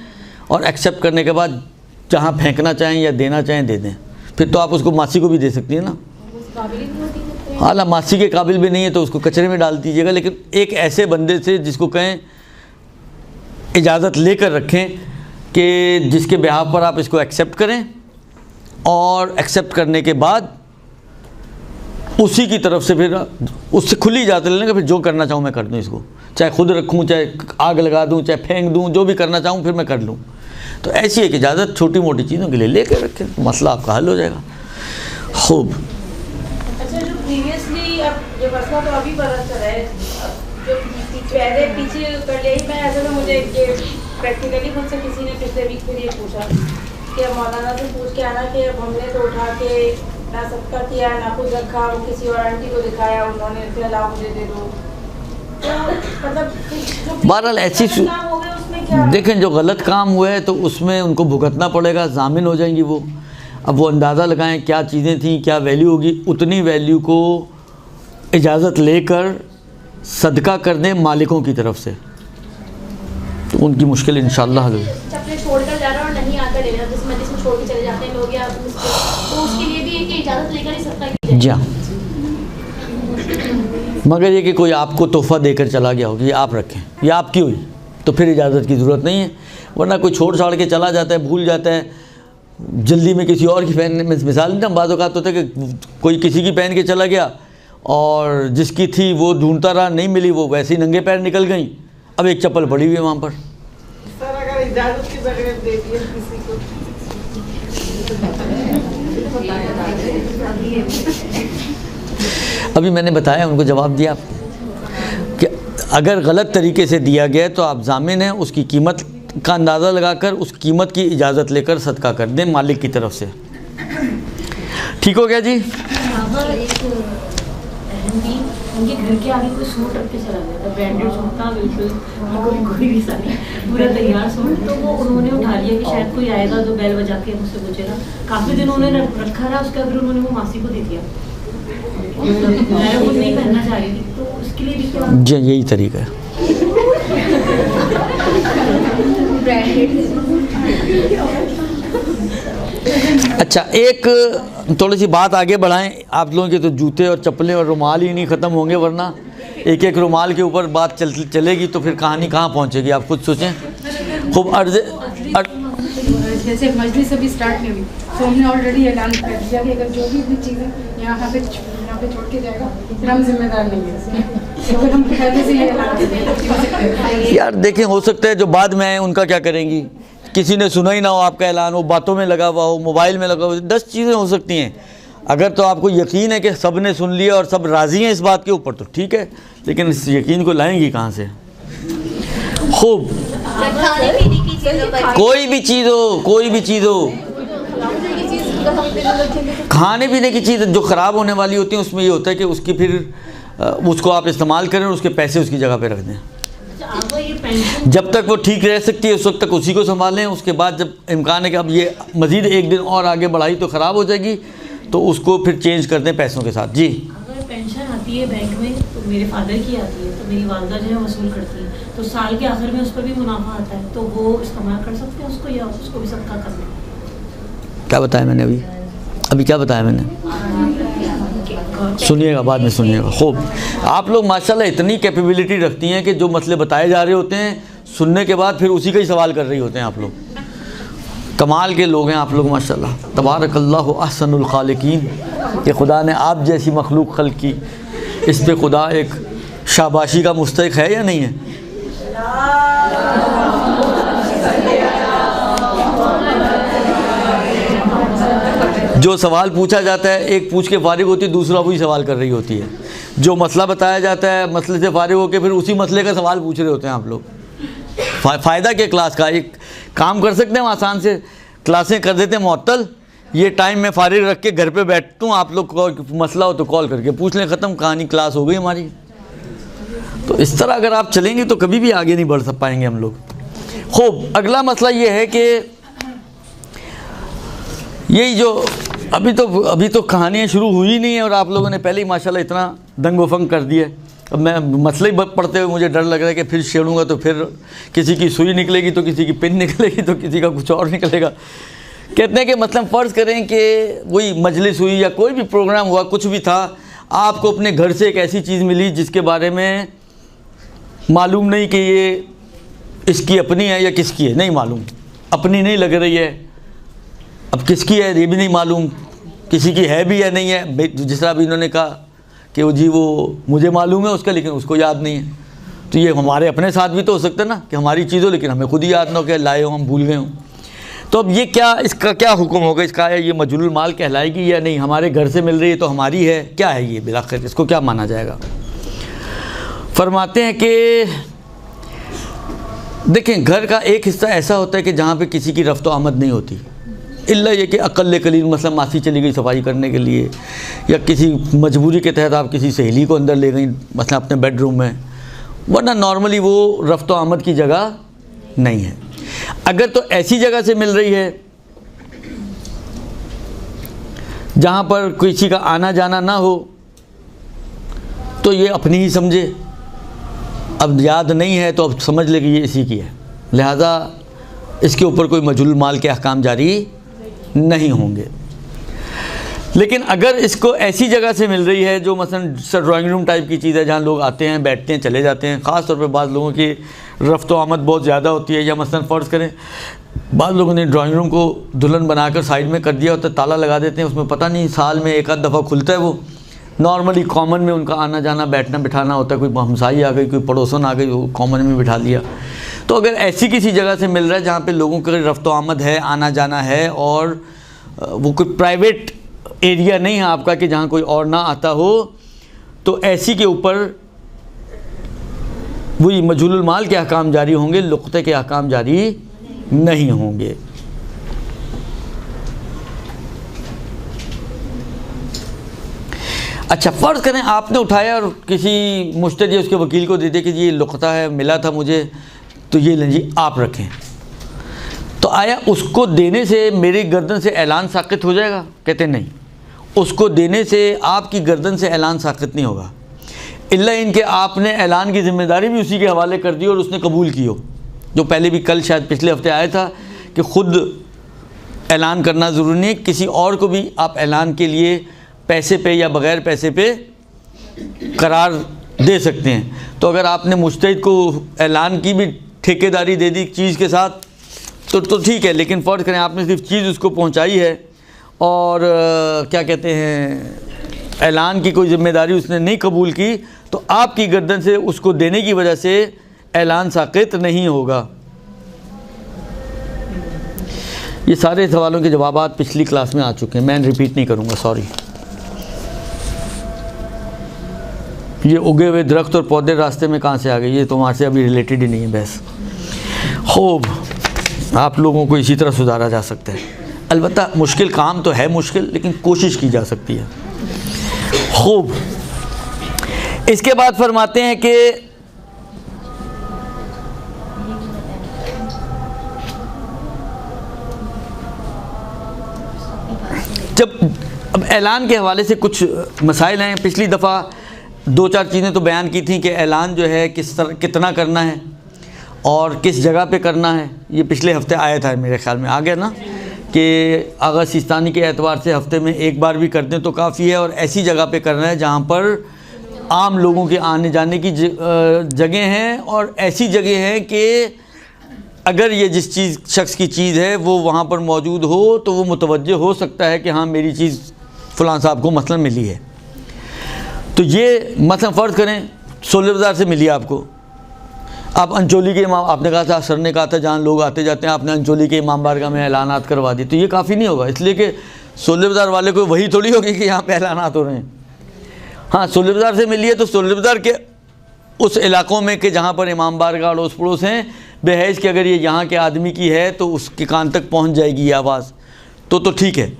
Speaker 1: और एक्सेप्ट करने के बाद जहाँ फेंकना चाहें या देना चाहें दे दें। फिर तो आप उसको मासी को भी दे सकती हैं ना, हालांकि मासी के काबिल भी नहीं है तो उसको कचरे में डाल दीजिएगा, लेकिन एक ऐसे बंदे से जिसको कहें इजाज़त लेकर रखें कि जिसके बिहाफ पर आप इसको एक्सेप्ट करें, और एक्सेप्ट करने के बाद उसी की तरफ से फिर उससे खुली इजाज़त लेने का, फिर जो करना चाहूँ मैं कर दूँ इसको, चाहे खुद रखूँ, चाहे आग लगा दूँ, चाहे फेंक दूँ, जो भी करना चाहूँ फिर मैं कर लूँ। तो ऐसी एक इजाज़त छोटी मोटी चीज़ों के लिए लेकर रखें, मसला आपका हल हो जाएगा। खूब।
Speaker 5: अच्छा जो प्रीवियसली अब जो मसला तो अभी पता चला है, जो पहले पीछे कर लिया ही मैं ऐसा तो मुझे ये प्रैक्टिकली मुझसे किसी ने पिछले वीक फिर ये पूछा कि अब मौलाना से पूछ के आना कि अब हमने तो उठा के ना सबका किया ना खुद रखा, वो किसी और आंटी को दिखाया, उन्होंने फिर लाओ मुझे दे दो, तो मतलब
Speaker 1: बहरहाल ऐसी
Speaker 5: काम हो गए उसमें क्या?
Speaker 1: देखें जो गलत काम हुआ है तो उसमें उनको भुगतना पड़ेगा, ज़ामिन हो जाएंगी वो। अब वो अंदाज़ा लगाएं क्या चीज़ें थी, क्या वैल्यू होगी, उतनी वैल्यू को इजाज़त लेकर सदका कर दें मालिकों की तरफ से, तो उनकी मुश्किल इंशाअल्लाह हल होगी।
Speaker 3: चप्पलें छोड़कर जा रहा और नहीं आकर ले रहा, जिस मजलिस में छोड़ के चले जाते हैं लोग या तो उसके लिए भी एक इजाज़त लेकर ही सदका की जाए।
Speaker 1: जी हाँ, मगर ये कि कोई आपको तोहफ़ा देकर चला गया हो कि ये आप रखें, ये आपकी हुई, तो फिर इजाज़त की ज़रूरत नहीं है। वरना कोई छोड़ छाड़ के चला जाता है, भूल जाता है, जल्दी में किसी और की पहनने में, मिसाल नहीं, बाज़ औक़ात होता है कि कोई किसी की पहन के चला गया और जिसकी थी वो ढूंढता रहा, नहीं मिली, वो वैसे ही नंगे पैर निकल गई, अब एक चप्पल पड़ी हुई है वहाँ पर।
Speaker 5: सर अगर इजाज़त की बगैर दे दिए किसी को
Speaker 1: अभी मैंने बताया, उनको जवाब दिया कि अगर गलत तरीके से दिया गया तो आप ज़ामिन हैं, उसकी कीमत का अंदाज़ा लगाकर उस कीमत की इजाज़त लेकर सदका कर दें मालिक की तरफ से। ठीक हो गया जी?
Speaker 4: उनके घर के आगे कोई सूट रख के चला गया था, ब्रांडेड सूट था बिल्कुल, कोई भी सारी पूरा तैयार सूट। तो वो उन्होंने उठा लिया कि शायद कोई आएगा जो बैल बजा के मुझसे पूछेगा। काफ़ी दिन उन्होंने रखा रहा, उसके बाद उन्होंने वो मासी को दे दिया। मैं वो नहीं पहनना चाह रही थी, तो उसके लिए भी क्या?
Speaker 1: जी यही तरीका है। अच्छा, एक थोड़ी सी बात आगे बढ़ाएं। आप लोगों के तो जूते और चप्पलें और रुमाल ही नहीं ख़त्म होंगे, वरना एक एक रुमाल के ऊपर बात चलेगी तो फिर कहानी कहाँ पहुँचेगी, आप खुद सोचें। खूब
Speaker 6: जैसे मजलिस अभी स्टार्ट नहीं हुई तो हमने ऑलरेडी ऐलान कर दिया कि अगर जो भी इतनी चीज़ें यहाँ पे छोड़ के जाएगा फिर हम जिम्मेदार नहीं है। तो फिर हम पहले से ये ऐलान कर दिया।
Speaker 1: यार देखें, हो सकता है जो बाद में आए उनका क्या करेंगी, किसी ने सुना ही ना हो आपका ऐलान, वो बातों में लगा हुआ हो, मोबाइल में लगा हुआ हो, 10 चीज़ें हो सकती हैं। अगर तो आपको यकीन है कि सब ने सुन लिया और सब राज़ी हैं इस बात के ऊपर तो ठीक है, लेकिन इस यकीन को लाएंगी कहाँ से? खूब कोई भी चीज़ हो, कोई भी चीज़ हो, खाने पीने की चीज़ जो ख़राब होने वाली होती है उसमें ये होता है कि उसकी फिर उसको आप इस्तेमाल करें और उसके पैसे उसकी जगह पे रख दें। जब तक वो ठीक रह सकती है उस वक्त तक उसी को संभालें। उसके बाद जब इम्कान है कि अब ये मज़ीद एक दिन और आगे बढ़ाई तो ख़राब हो जाएगी, तो उसको फिर चेंज कर दें पैसों के साथ। जी,
Speaker 4: अगर पेंशन आती है बैंक में तो मेरे फादर की आती है, तो मेरी वालदा जो है वसूल करती है, तो साल के आखिर में उस पर भी मुनाफा आता है, तो वो इस्तेमाल कर सकते हैं उसको, या उसको भी सदका करना है?
Speaker 1: क्या बताया मैंने अभी क्या बताया मैंने? सुनिएगा, बाद में सुनिएगा। खूब, आप लोग माशाल्लाह इतनी कैपेबिलिटी रखती हैं कि जो मसले बताए जा रहे होते हैं सुनने के बाद फिर उसी का ही सवाल कर रही होते हैं। आप लोग कमाल के लोग हैं आप लोग माशाल्लाह। तबारकल्लाहु अहसनुल खालिकीन कि खुदा ने आप जैसी मखलूक खल्क की, इस पे खुदा एक शाबाशी का मुस्तहिक है या नहीं है? जो सवाल पूछा जाता है एक पूछ के फारिग होती है, दूसरा वही सवाल कर रही होती है। जो मसला बताया जाता है मसले से फारिग होकर फिर उसी मसले का सवाल पूछ रहे होते हैं आप लोग। फ़ायदा क्या क्लास का? एक काम कर सकते हैं आसान से, क्लासें कर देते हैं मुअत्तल, ये टाइम में फारिग रख के घर पे बैठता हूँ, आप लोग मसला हो तो कॉल करके पूछ लें, ख़त्म, कहानी, क्लास हो गई हमारी। तो इस तरह अगर आप चलेंगे तो कभी भी आगे नहीं बढ़ पाएंगे हम लोग। खूब, अगला मसला ये है कि यही जो अभी तो कहानियाँ शुरू हुई नहीं है और आप लोगों ने पहले ही माशाल्लाह इतना दंगो फंग कर दिया। अब मैं मसले ही पढ़ते हुए मुझे डर लग रहा है कि फिर छेड़ूंगा तो फिर किसी की सुई निकलेगी, तो किसी की पिन निकलेगी, तो किसी का कुछ और निकलेगा। कहते हैं कि मतलब फ़र्ज़ करें कि वही मजलिस हुई या कोई भी प्रोग्राम हुआ, कुछ भी था, आपको अपने घर से एक ऐसी चीज़ मिली जिसके बारे में मालूम नहीं कि ये इसकी अपनी है या किसकी है, नहीं मालूम, अपनी नहीं लग रही है, अब किसकी है ये भी नहीं मालूम, किसी की है भी या नहीं है। जिस तरह भी इन्होंने कहा कि वो जी वो मुझे मालूम है उसका लेकिन उसको याद नहीं है, तो ये हमारे अपने साथ भी तो हो सकता है ना कि हमारी चीज़ हो लेकिन हमें खुद ही याद ना हो कि लाए हो, हम भूल गए हों। तो अब ये क्या, इसका क्या हुक्म होगा? इसका ये मजलूल माल कहलाएगी या नहीं? हमारे घर से मिल रही है तो हमारी है, क्या है ये बिलाखिर, इसको क्या माना जाएगा? फरमाते हैं कि देखें, घर का एक हिस्सा ऐसा होता है कि जहाँ पे किसी की रफ्त आमद नहीं होती, इल्ला ये कि अक़ल्ल कलील, मतलब मासी चली गई सफाई करने के लिए या किसी मजबूरी के तहत आप किसी सहेली को अंदर ले गई मतलब अपने बेडरूम में, वरना नॉर्मली वो रफ्त आमद की जगह नहीं है। अगर तो ऐसी जगह से मिल रही है जहाँ पर किसी का आना जाना ना हो तो ये अपनी ही समझे, अब याद नहीं है तो अब समझ ले कि ये इसी की है, लिहाजा इसके ऊपर कोई मजलूल माल के अहकाम जारी नहीं होंगे। लेकिन अगर इसको ऐसी जगह से मिल रही है जो मसलन ड्राइंग रूम टाइप की चीज़ है जहाँ लोग आते हैं, बैठते हैं, चले जाते हैं, ख़ास तौर पे बाद लोगों की रफ्त आमद बहुत ज़्यादा होती है, या मसलन फ़र्ज़ करें बाद लोगों ने ड्राइंग रूम को दुल्हन बनाकर साइड में कर दिया होता है, ताला लगा देते हैं, उसमें पता नहीं साल में एक आध दफ़ा खुलता है वो, नॉर्मली कॉमन में उनका आना जाना बैठना बिठाना होता है, कोई हमसाई आ गई, कोई पड़ोसन आ गई, वो कॉमन में बिठा लिया। तो अगर ऐसी किसी जगह से मिल रहा है जहाँ पे लोगों की रफ्त आमद है, आना जाना है और वो कोई प्राइवेट एरिया नहीं है आपका कि जहाँ कोई और ना आता हो, तो ऐसी के ऊपर वही मजहूलुल माल के अहकाम जारी होंगे, लुक़ते के अहकाम जारी नहीं होंगे। अच्छा, फ़र्ज़ करें आपने उठाया और किसी मुश्तरी उसके वकील को दे दिया कि ये लुक़ता है, मिला था मुझे, तो ये लें जी आप रखें, तो आया उसको देने से मेरी गर्दन से ऐलान साक़ित हो जाएगा? कहते नहीं, उसको देने से आपकी गर्दन से ऐलान साक़ित नहीं होगा, इल्ला इनके आपने ऐलान की ज़िम्मेदारी भी उसी के हवाले कर दी और उसने कबूल की हो। जो पहले भी कल शायद पिछले हफ्ते आया था कि ख़ुद ऐलान करना ज़रूरी नहीं, किसी और को भी आप ऐलान के लिए पैसे पे या बग़ैर पैसे पे करार दे सकते हैं। तो अगर आपने मुश्तहिद को ऐलान की भी ठेकेदारी दे दी चीज़ के साथ तो ठीक है, लेकिन फ़र्ज़ करें आपने सिर्फ चीज़ उसको पहुंचाई है और क्या कहते हैं, ऐलान की कोई ज़िम्मेदारी उसने नहीं कबूल की, तो आपकी गर्दन से उसको देने की वजह से ऐलान साक़ित नहीं होगा। ये सारे सवालों के जवाब पिछली क्लास में आ चुके हैं, मैं रिपीट नहीं करूँगा, सॉरी। ये उगे हुए दरख्त और पौधे रास्ते में कहाँ से आ गए, ये तो हमारे से अभी रिलेटेड ही नहीं है बहस। खूब, आप लोगों को इसी तरह सुधारा जा सकता है। अलबत्ता मुश्किल काम तो है मुश्किल, लेकिन कोशिश की जा सकती है। खूब, इसके बाद फरमाते हैं कि जब अब ऐलान के हवाले से कुछ मसाइल हैं, पिछली दफ़ा 2-4 चीज़ें तो बयान की थी कि ऐलान जो है किस तरह कितना करना है और किस जगह पे करना है। ये पिछले हफ्ते आया था, मेरे ख्याल में आ गया ना, कि आगा सिस्तानी के एतबार से हफ्ते में एक बार भी कर दें तो काफ़ी है, और ऐसी जगह पे करना है जहाँ पर आम लोगों के आने जाने की जगह हैं, और ऐसी जगह हैं कि अगर ये जिस चीज़ शख्स की चीज़ है वो वहाँ पर मौजूद हो तो वो मुतवज्जे हो सकता है कि हाँ मेरी चीज़ फ़लाँ साहब को मसलन मिली है। तो ये मसलन फ़र्ज़ करें 16 बाज़ार से मिली आपको, आप अंचोली के इमाम, आपने कहा था, सर ने कहा था जहाँ लोग आते जाते हैं, आपने अंचोली के इमाम बारगाह में ऐलानात करवा दी, तो ये काफ़ी नहीं होगा, इसलिए कि 16 बाज़ार वाले को वही थोड़ी होगी कि यहाँ पे ऐलानात हो रहे हैं। हाँ, 16 बाज़ार से मिली है तो 16 बाज़ार के उस इलाक़ों में कि जहाँ पर इमाम बारगाह अड़ोस पड़ोस हैं, बेहैज़ कि अगर ये यहाँ के आदमी की है तो उसके कान तक पहुँच जाएगी ये आवाज़, तो ठीक है।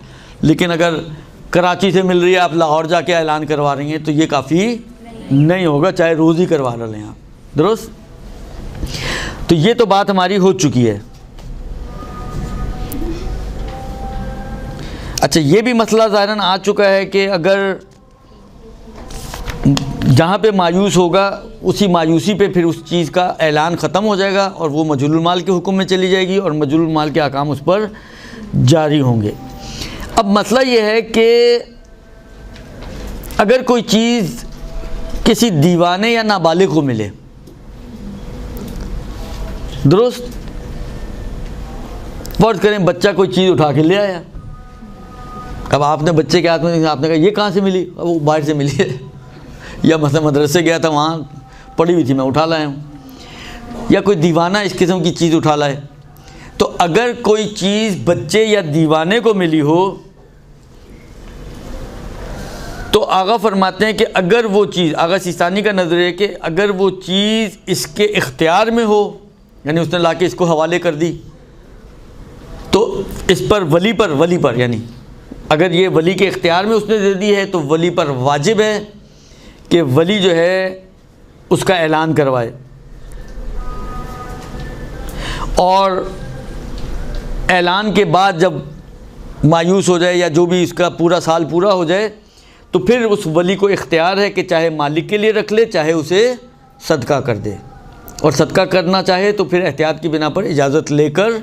Speaker 1: लेकिन अगर कराची से मिल रही है, आप लाहौर जाके ऐलान करवा रही हैं, तो ये काफ़ी नहीं होगा, चाहे रोज़ ही करवा लें आप, दुरुस्त। तो ये तो बात हमारी हो चुकी है। अच्छा, ये भी मसला ज़ाहिरन आ चुका है कि अगर जहाँ पे मायूस होगा उसी मायूसी पे फिर उस चीज़ का ऐलान ख़त्म हो जाएगा और वो मजहूलुल माल के हुक्म में चली जाएगी और मजहूलुल माल के अहकाम उस पर जारी होंगे। अब मसला ये है कि अगर कोई चीज़ किसी दीवाने या नाबालिग को मिले, दुरुस्त, फ़र्ज़ करें बच्चा कोई चीज़ उठा के ले आया, अब आपने बच्चे के हाथ में, आपने कहा ये कहाँ से मिली, अब वो बाहर से मिली है, या मतलब मदरसे गया था वहाँ पड़ी हुई थी मैं उठा लाया हूँ, या कोई दीवाना इस किस्म की चीज़ उठा लाए। तो अगर कोई चीज़ बच्चे या दीवाने को मिली हो तो आगा फरमाते हैं कि अगर वो चीज़, आगा सिस्तानी का नज़र है कि अगर वो चीज़ इसके इख्तियार में हो, यानी उसने लाके इसको हवाले कर दी, तो इस पर वली पर यानी अगर ये वली के इख्तियार में उसने दे दी है तो वली पर वाजिब है कि वली जो है उसका ऐलान करवाए, और ऐलान के बाद जब मायूस हो जाए या जो भी इसका पूरा साल पूरा हो जाए तो फिर उस वली को इख्तियार है कि चाहे मालिक के लिए रख ले, चाहे उसे सदका कर दे, और सदका करना चाहे तो फिर एहतियात की बिना पर इजाज़त लेकर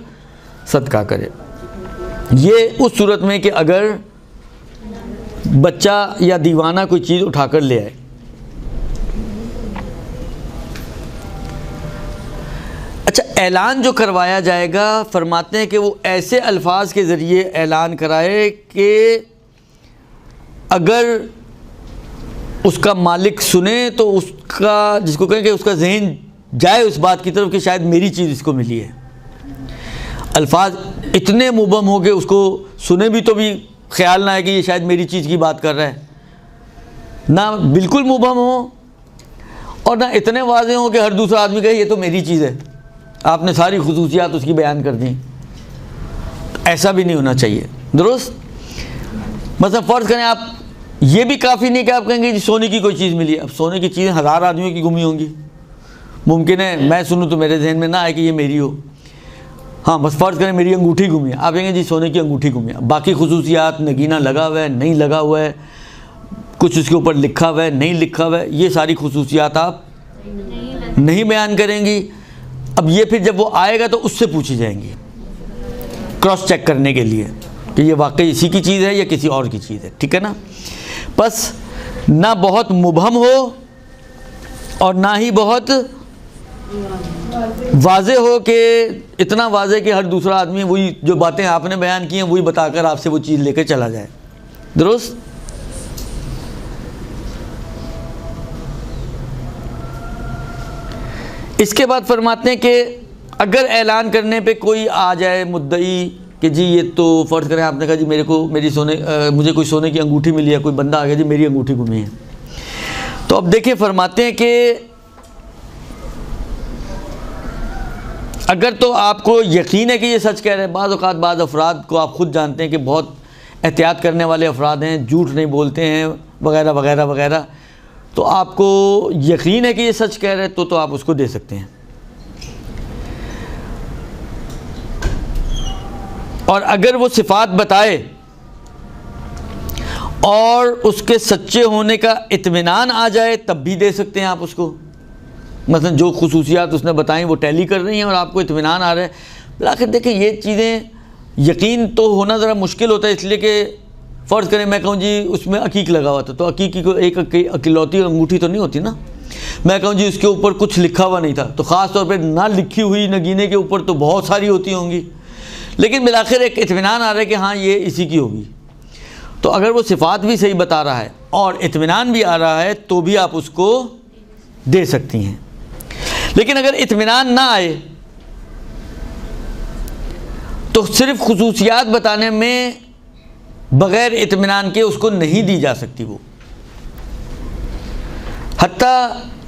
Speaker 1: सदका करे। ये उस सूरत में कि अगर बच्चा या दीवाना कोई चीज़ उठाकर ले आए। अच्छा, ऐलान जो करवाया जाएगा फरमाते हैं कि वो ऐसे अल्फाज के ज़रिए ऐलान कराए कि अगर उसका मालिक सुने तो उसका, जिसको कहें कि उसका जहन जाए उस बात की तरफ कि शायद मेरी चीज़ इसको मिली है। अल्फाज इतने मुबम हो के उसको सुने भी तो भी ख्याल ना आए कि ये शायद मेरी चीज़ की बात कर रहा है, ना बिल्कुल मुबहम हो और ना इतने वाज़े हों कि हर दूसरा आदमी कहे ये तो मेरी चीज़ है, आपने सारी खुसूसियात उसकी बयान कर दी। ऐसा भी नहीं होना चाहिए, दुरुस्त। मतलब फ़र्ज़ करें आप, ये भी काफ़ी नहीं कि आप कहेंगे जी सोने की कोई चीज़ मिली। अब सोने की चीज़ें 1000 आदमियों की गुमी होंगी, मुमकिन है मैं सुनूँ तो मेरे जहन में ना आए कि ये मेरी हो। हाँ, बस फ़र्ज़ करें मेरी अंगूठी गुमी है, आप कहेंगे जी सोने की अंगूठी गुमी है। बाकी खुसूसियात, नगीना लगा हुआ है नहीं लगा हुआ है, कुछ उसके ऊपर लिखा हुआ है नहीं लिखा हुआ है, ये सारी खुसूसियात आप नहीं बयान करेंगी। अब ये फिर जब वो आएगा तो उससे पूछी जाएंगी, क्रॉस चेक करने के लिए कि ये वाकई इसी की चीज़ है या किसी और की चीज़ है, ठीक है ना। बस ना बहुत मुबहम हो और ना ही बहुत वाज़े हो कि इतना वाज़े कि हर दूसरा आदमी वही जो बातें आपने बयान की हैं वही बताकर आपसे वो चीज़ लेकर चला जाए, दुरुस्त। इसके बाद फरमाते हैं कि अगर ऐलान करने पे कोई आ जाए मुद्दई कि जी ये तो फ़र्ज़ करें आपने कहा जी मुझे कोई सोने की अंगूठी मिली है, कोई बंदा आ गया जी मेरी अंगूठी गुमी है, तो अब देखिए फरमाते हैं कि अगर तो आपको यकीन है कि ये सच कह रहे हैं, बाज़ अफराद को आप ख़ुद जानते हैं कि बहुत एहतियात करने वाले अफराद हैं, झूठ नहीं बोलते हैं वगैरह वगैरह वगैरह, तो आपको यकीन है कि ये सच कह रहे हैं तो आप उसको दे सकते हैं। और अगर वो सिफ़ात बताए और उसके सच्चे होने का इत्मीनान आ जाए तब भी दे सकते हैं आप उसको। मतलब जो खुसूसियात उसने बताई वो टैली कर रही हैं और आपको इत्मीनान आ रहा है। आखिर देखें ये चीज़ें यकीन तो होना ज़रा मुश्किल होता है, इसलिए कि फ़र्ज़ करें मैं कहूँ जी उसमें अकीक लगा हुआ था, तो अकीक की कोई एक अकेलौती अंगूठी तो नहीं होती ना। मैं कहूँ जी उसके ऊपर कुछ लिखा हुआ नहीं था, तो ख़ास तौर पे ना लिखी हुई नगीने के ऊपर तो बहुत सारी होती होंगी, लेकिन बिलाखिर एक इत्मीनान आ रहा है कि हाँ ये इसी की होगी। तो अगर वो सिफ़ात भी सही बता रहा है और इत्मीनान भी आ रहा है तो भी आप उसको दे सकती हैं। लेकिन अगर इत्मीनान ना आए तो सिर्फ खुसूसियात बताने में बग़ैर इत्मीनान के उसको नहीं दी जा सकती वो। हत्ता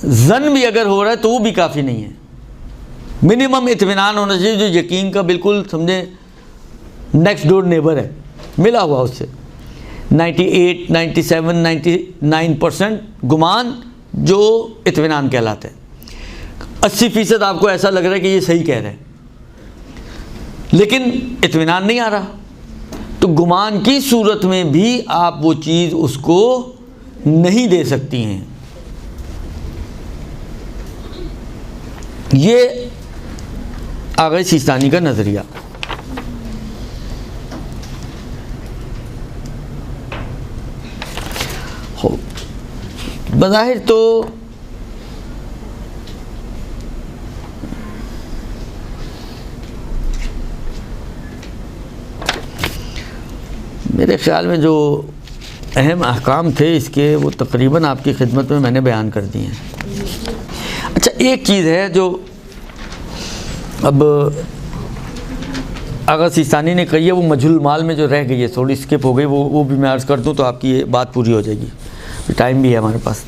Speaker 1: ज़न भी अगर हो रहा है तो वो भी काफ़ी नहीं है, मिनिमम इत्मीनान होना चाहिए जो यकीन का बिल्कुल समझे नेक्स्ट डोर नेबर है, मिला हुआ उससे 98, 97, 99% गुमान जो इत्मीनान कहलाता है। 80% आपको ऐसा लग रहा है कि ये सही कह रहे हैं लेकिन इत्मीनान नहीं आ रहा, तो गुमान की सूरत में भी आप वो चीज़ उसको नहीं दे सकती हैं। ये आगे सिस्तानी का नज़रिया। हो बज़ाहिर तो मेरे ख़्याल में जो अहम अहकाम थे इसके वो तकरीबन आपकी खिदमत में मैंने बयान कर दिए हैं। अच्छा, एक चीज़ है जो अब आगा सिस्तानी ने कही है, वो मजहूल माल में जो रह गई है, थोड़ी स्किप हो गई, वो भी मैं अर्ज़ कर दूं तो आपकी ये बात पूरी हो जाएगी, टाइम भी है हमारे पास।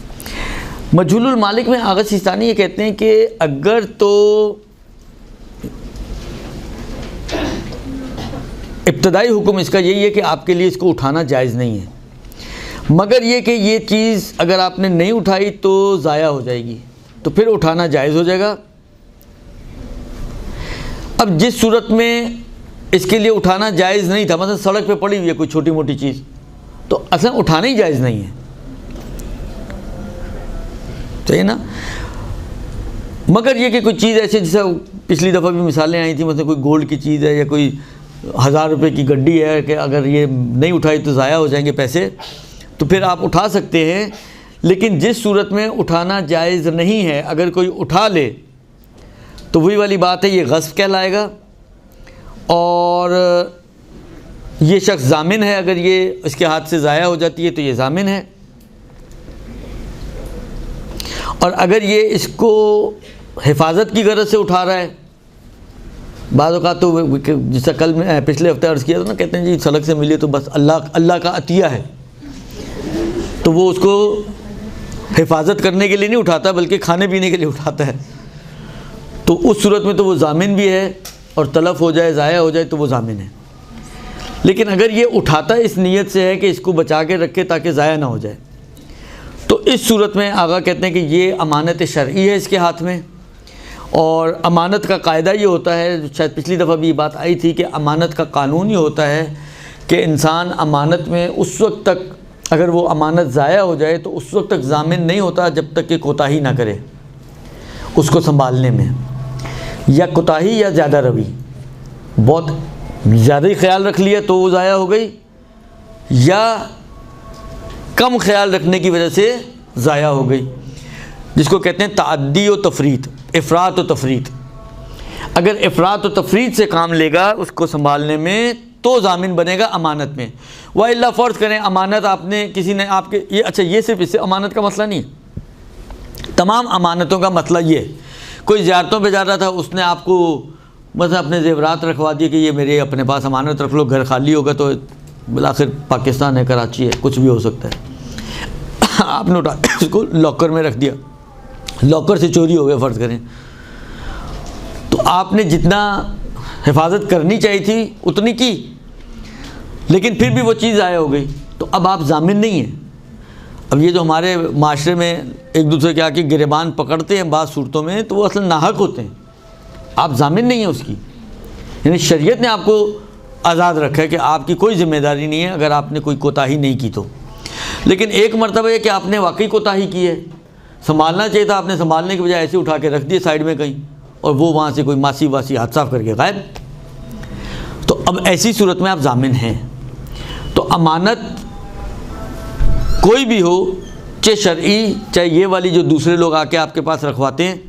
Speaker 1: मजहूलुल मालिक में आगा सिस्तानी ये कहते हैं कि अगर तो इब्तदाई हुक्म इसका यही है कि आपके लिए इसको उठाना जायज़ नहीं है, मगर ये कि ये चीज़ अगर आपने नहीं उठाई तो ज़ाया हो जाएगी, तो फिर उठाना जायज़ हो जाएगा। अब जिस सूरत में इसके लिए उठाना जायज़ नहीं था, मतलब सड़क पे पड़ी हुई है कोई छोटी मोटी चीज़, तो असल उठाना ही जायज़ नहीं है, सही ना। मगर ये कि कोई चीज़ ऐसी, जैसे पिछली दफ़ा भी मिसालें आई थी, मतलब कोई गोल्ड की चीज़ है या कोई 1000 रुपये की गड्डी है कि अगर ये नहीं उठाई तो ज़ाया हो जाएंगे पैसे, तो फिर आप उठा सकते हैं। लेकिन जिस सूरत में उठाना जायज़ नहीं है, अगर कोई उठा ले तो वही वाली बात है, ये गस्ब कहलाएगा और ये शख्स ज़ामिन है। अगर ये इसके हाथ से ज़ाया हो जाती है तो ये ज़ामिन है, और अगर ये इसको हिफाजत की गरज से उठा रहा है बाद औक़ात तो जैसा कल में पिछले हफ्ते अर्ज़ किया था ना, कहते हैं जी सड़क से मिले तो बस अल्लाह का अतिया है, तो वो उसको हिफाजत करने के लिए नहीं उठाता बल्कि खाने पीने के लिए उठाता है। तो उस सूरत में तो वो ज़ामिन भी है, और तलफ़ हो जाए, ज़ाया हो जाए तो वो ज़ामिन है। लेकिन अगर ये उठाता इस नीयत से है कि इसको बचा के रखे ताकि ज़ाया ना हो जाए, तो इस सूरत में आगा कहते हैं कि ये अमानत शरई है इसके हाथ में। और अमानत का कायदा ये होता है, शायद पिछली दफ़ा भी ये बात आई थी, कि अमानत का कानून ये होता है कि इंसान अमानत में उस वक्त तक, अगर वो अमानत ज़ाया हो जाए तो उस वक्त तक ज़ामिन नहीं होता जब तक कि कोताही ना करे उसको संभालने में, या कोताही या ज़्यादा रवि, बहुत ज़्यादा ही ख्याल रख लिया तो वो ज़ाया हो गई, या कम ख्याल रखने की वजह से ज़ाया हो गई, जिसको कहते हैं ताअद्दी व तफरीत, इफ़रात व तफरीत। अगर इफ़रात व तफरीत से काम लेगा उसको संभालने में तो ज़ामिन बनेगा अमानत में। वह इल्ला फ़र्ज़ करें अमानत आपने किसी ने आपके ये, अच्छा ये सिर्फ इससे अमानत का मसला नहीं है, तमाम अमानतों का मसला ये, कोई ज़ियारतों पे जा रहा था, उसने आपको मतलब अपने ज़ेवरात रखवा दिए कि ये मेरे अपने पास अमानत रख लो, घर खाली होगा तो आखिर पाकिस्तान है, कराची है, कुछ भी हो सकता है। आपने उठा उसको लॉकर में रख दिया, लॉकर से चोरी हो गया फ़र्ज़ करें, तो आपने जितना हिफाजत करनी चाहिए थी उतनी की, लेकिन फिर भी वो चीज़ ज़ाया हो गई, तो अब आप ज़ामिन नहीं हैं। अब ये जो हमारे माशरे में एक दूसरे के आके गिरेबान पकड़ते हैं बाज़ सूरतों में, तो वो असल नाहक होते हैं, आप ज़ामिन नहीं हैं उसकी। यानी शरीयत ने आपको आज़ाद रखा है कि आपकी कोई ज़िम्मेदारी नहीं है अगर आपने कोई कोताही नहीं की तो। लेकिन एक मरतबा है कि आपने वाकई कोताही की है, संभालना चाहिए था, आपने संभालने की बजाय ऐसे उठा के रख दिए साइड में कहीं, और वो वहाँ से कोई मासी वासी हाथ साफ करके गायब, तो अब ऐसी सूरत में आप ज़ामिन हैं। तो अमानत कोई भी हो, चाहे शरई चाहे ये वाली जो दूसरे लोग आके आपके पास रखवाते हैं,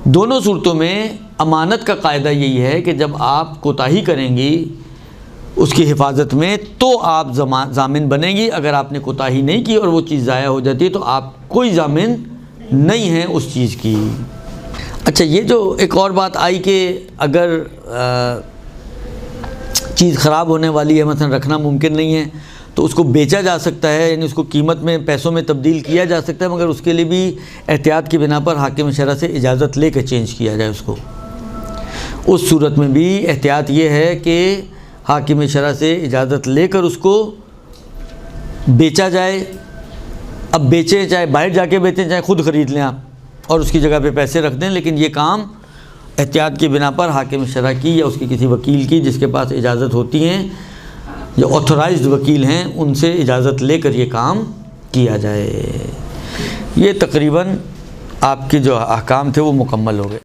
Speaker 1: दोनों सूरतों में अमानत का कायदा यही है कि जब आप कोताही करेंगी उसकी हिफाजत में तो आप ज़ामिन बनेंगी। अगर आपने कोताही नहीं की और वो चीज़ ज़ाया हो जाती है तो आप कोई ज़ामिन नहीं है उस चीज़ की। अच्छा, ये जो एक और बात आई कि अगर चीज़ ख़राब होने वाली है, मतलब रखना मुमकिन नहीं है, तो उसको बेचा जा सकता है, यानी उसको कीमत में पैसों में तब्दील किया जा सकता है, मगर उसके लिए भी एहतियात की बिना पर हाकिम शरअ से इजाज़त ले कर चेंज किया जाए उसको। उस सूरत में भी एहतियात ये है कि हाकिम शरअ से इजाज़त लेकर उसको बेचा जाए। अब बेचें, चाहे बाहर जाके बेचें चाहे ख़ुद ख़रीद लें आप और उसकी जगह पे पैसे रख दें, लेकिन ये काम एहतियात की बिना पर हाकिम शरअ की या उसके किसी वकील की जिसके पास इजाज़त होती हैं, जो ऑथराइज्ड वकील हैं, उनसे इजाज़त लेकर ये काम किया जाए। ये तकरीबन आपके जो अहकाम थे वो मुकम्मल हो गए।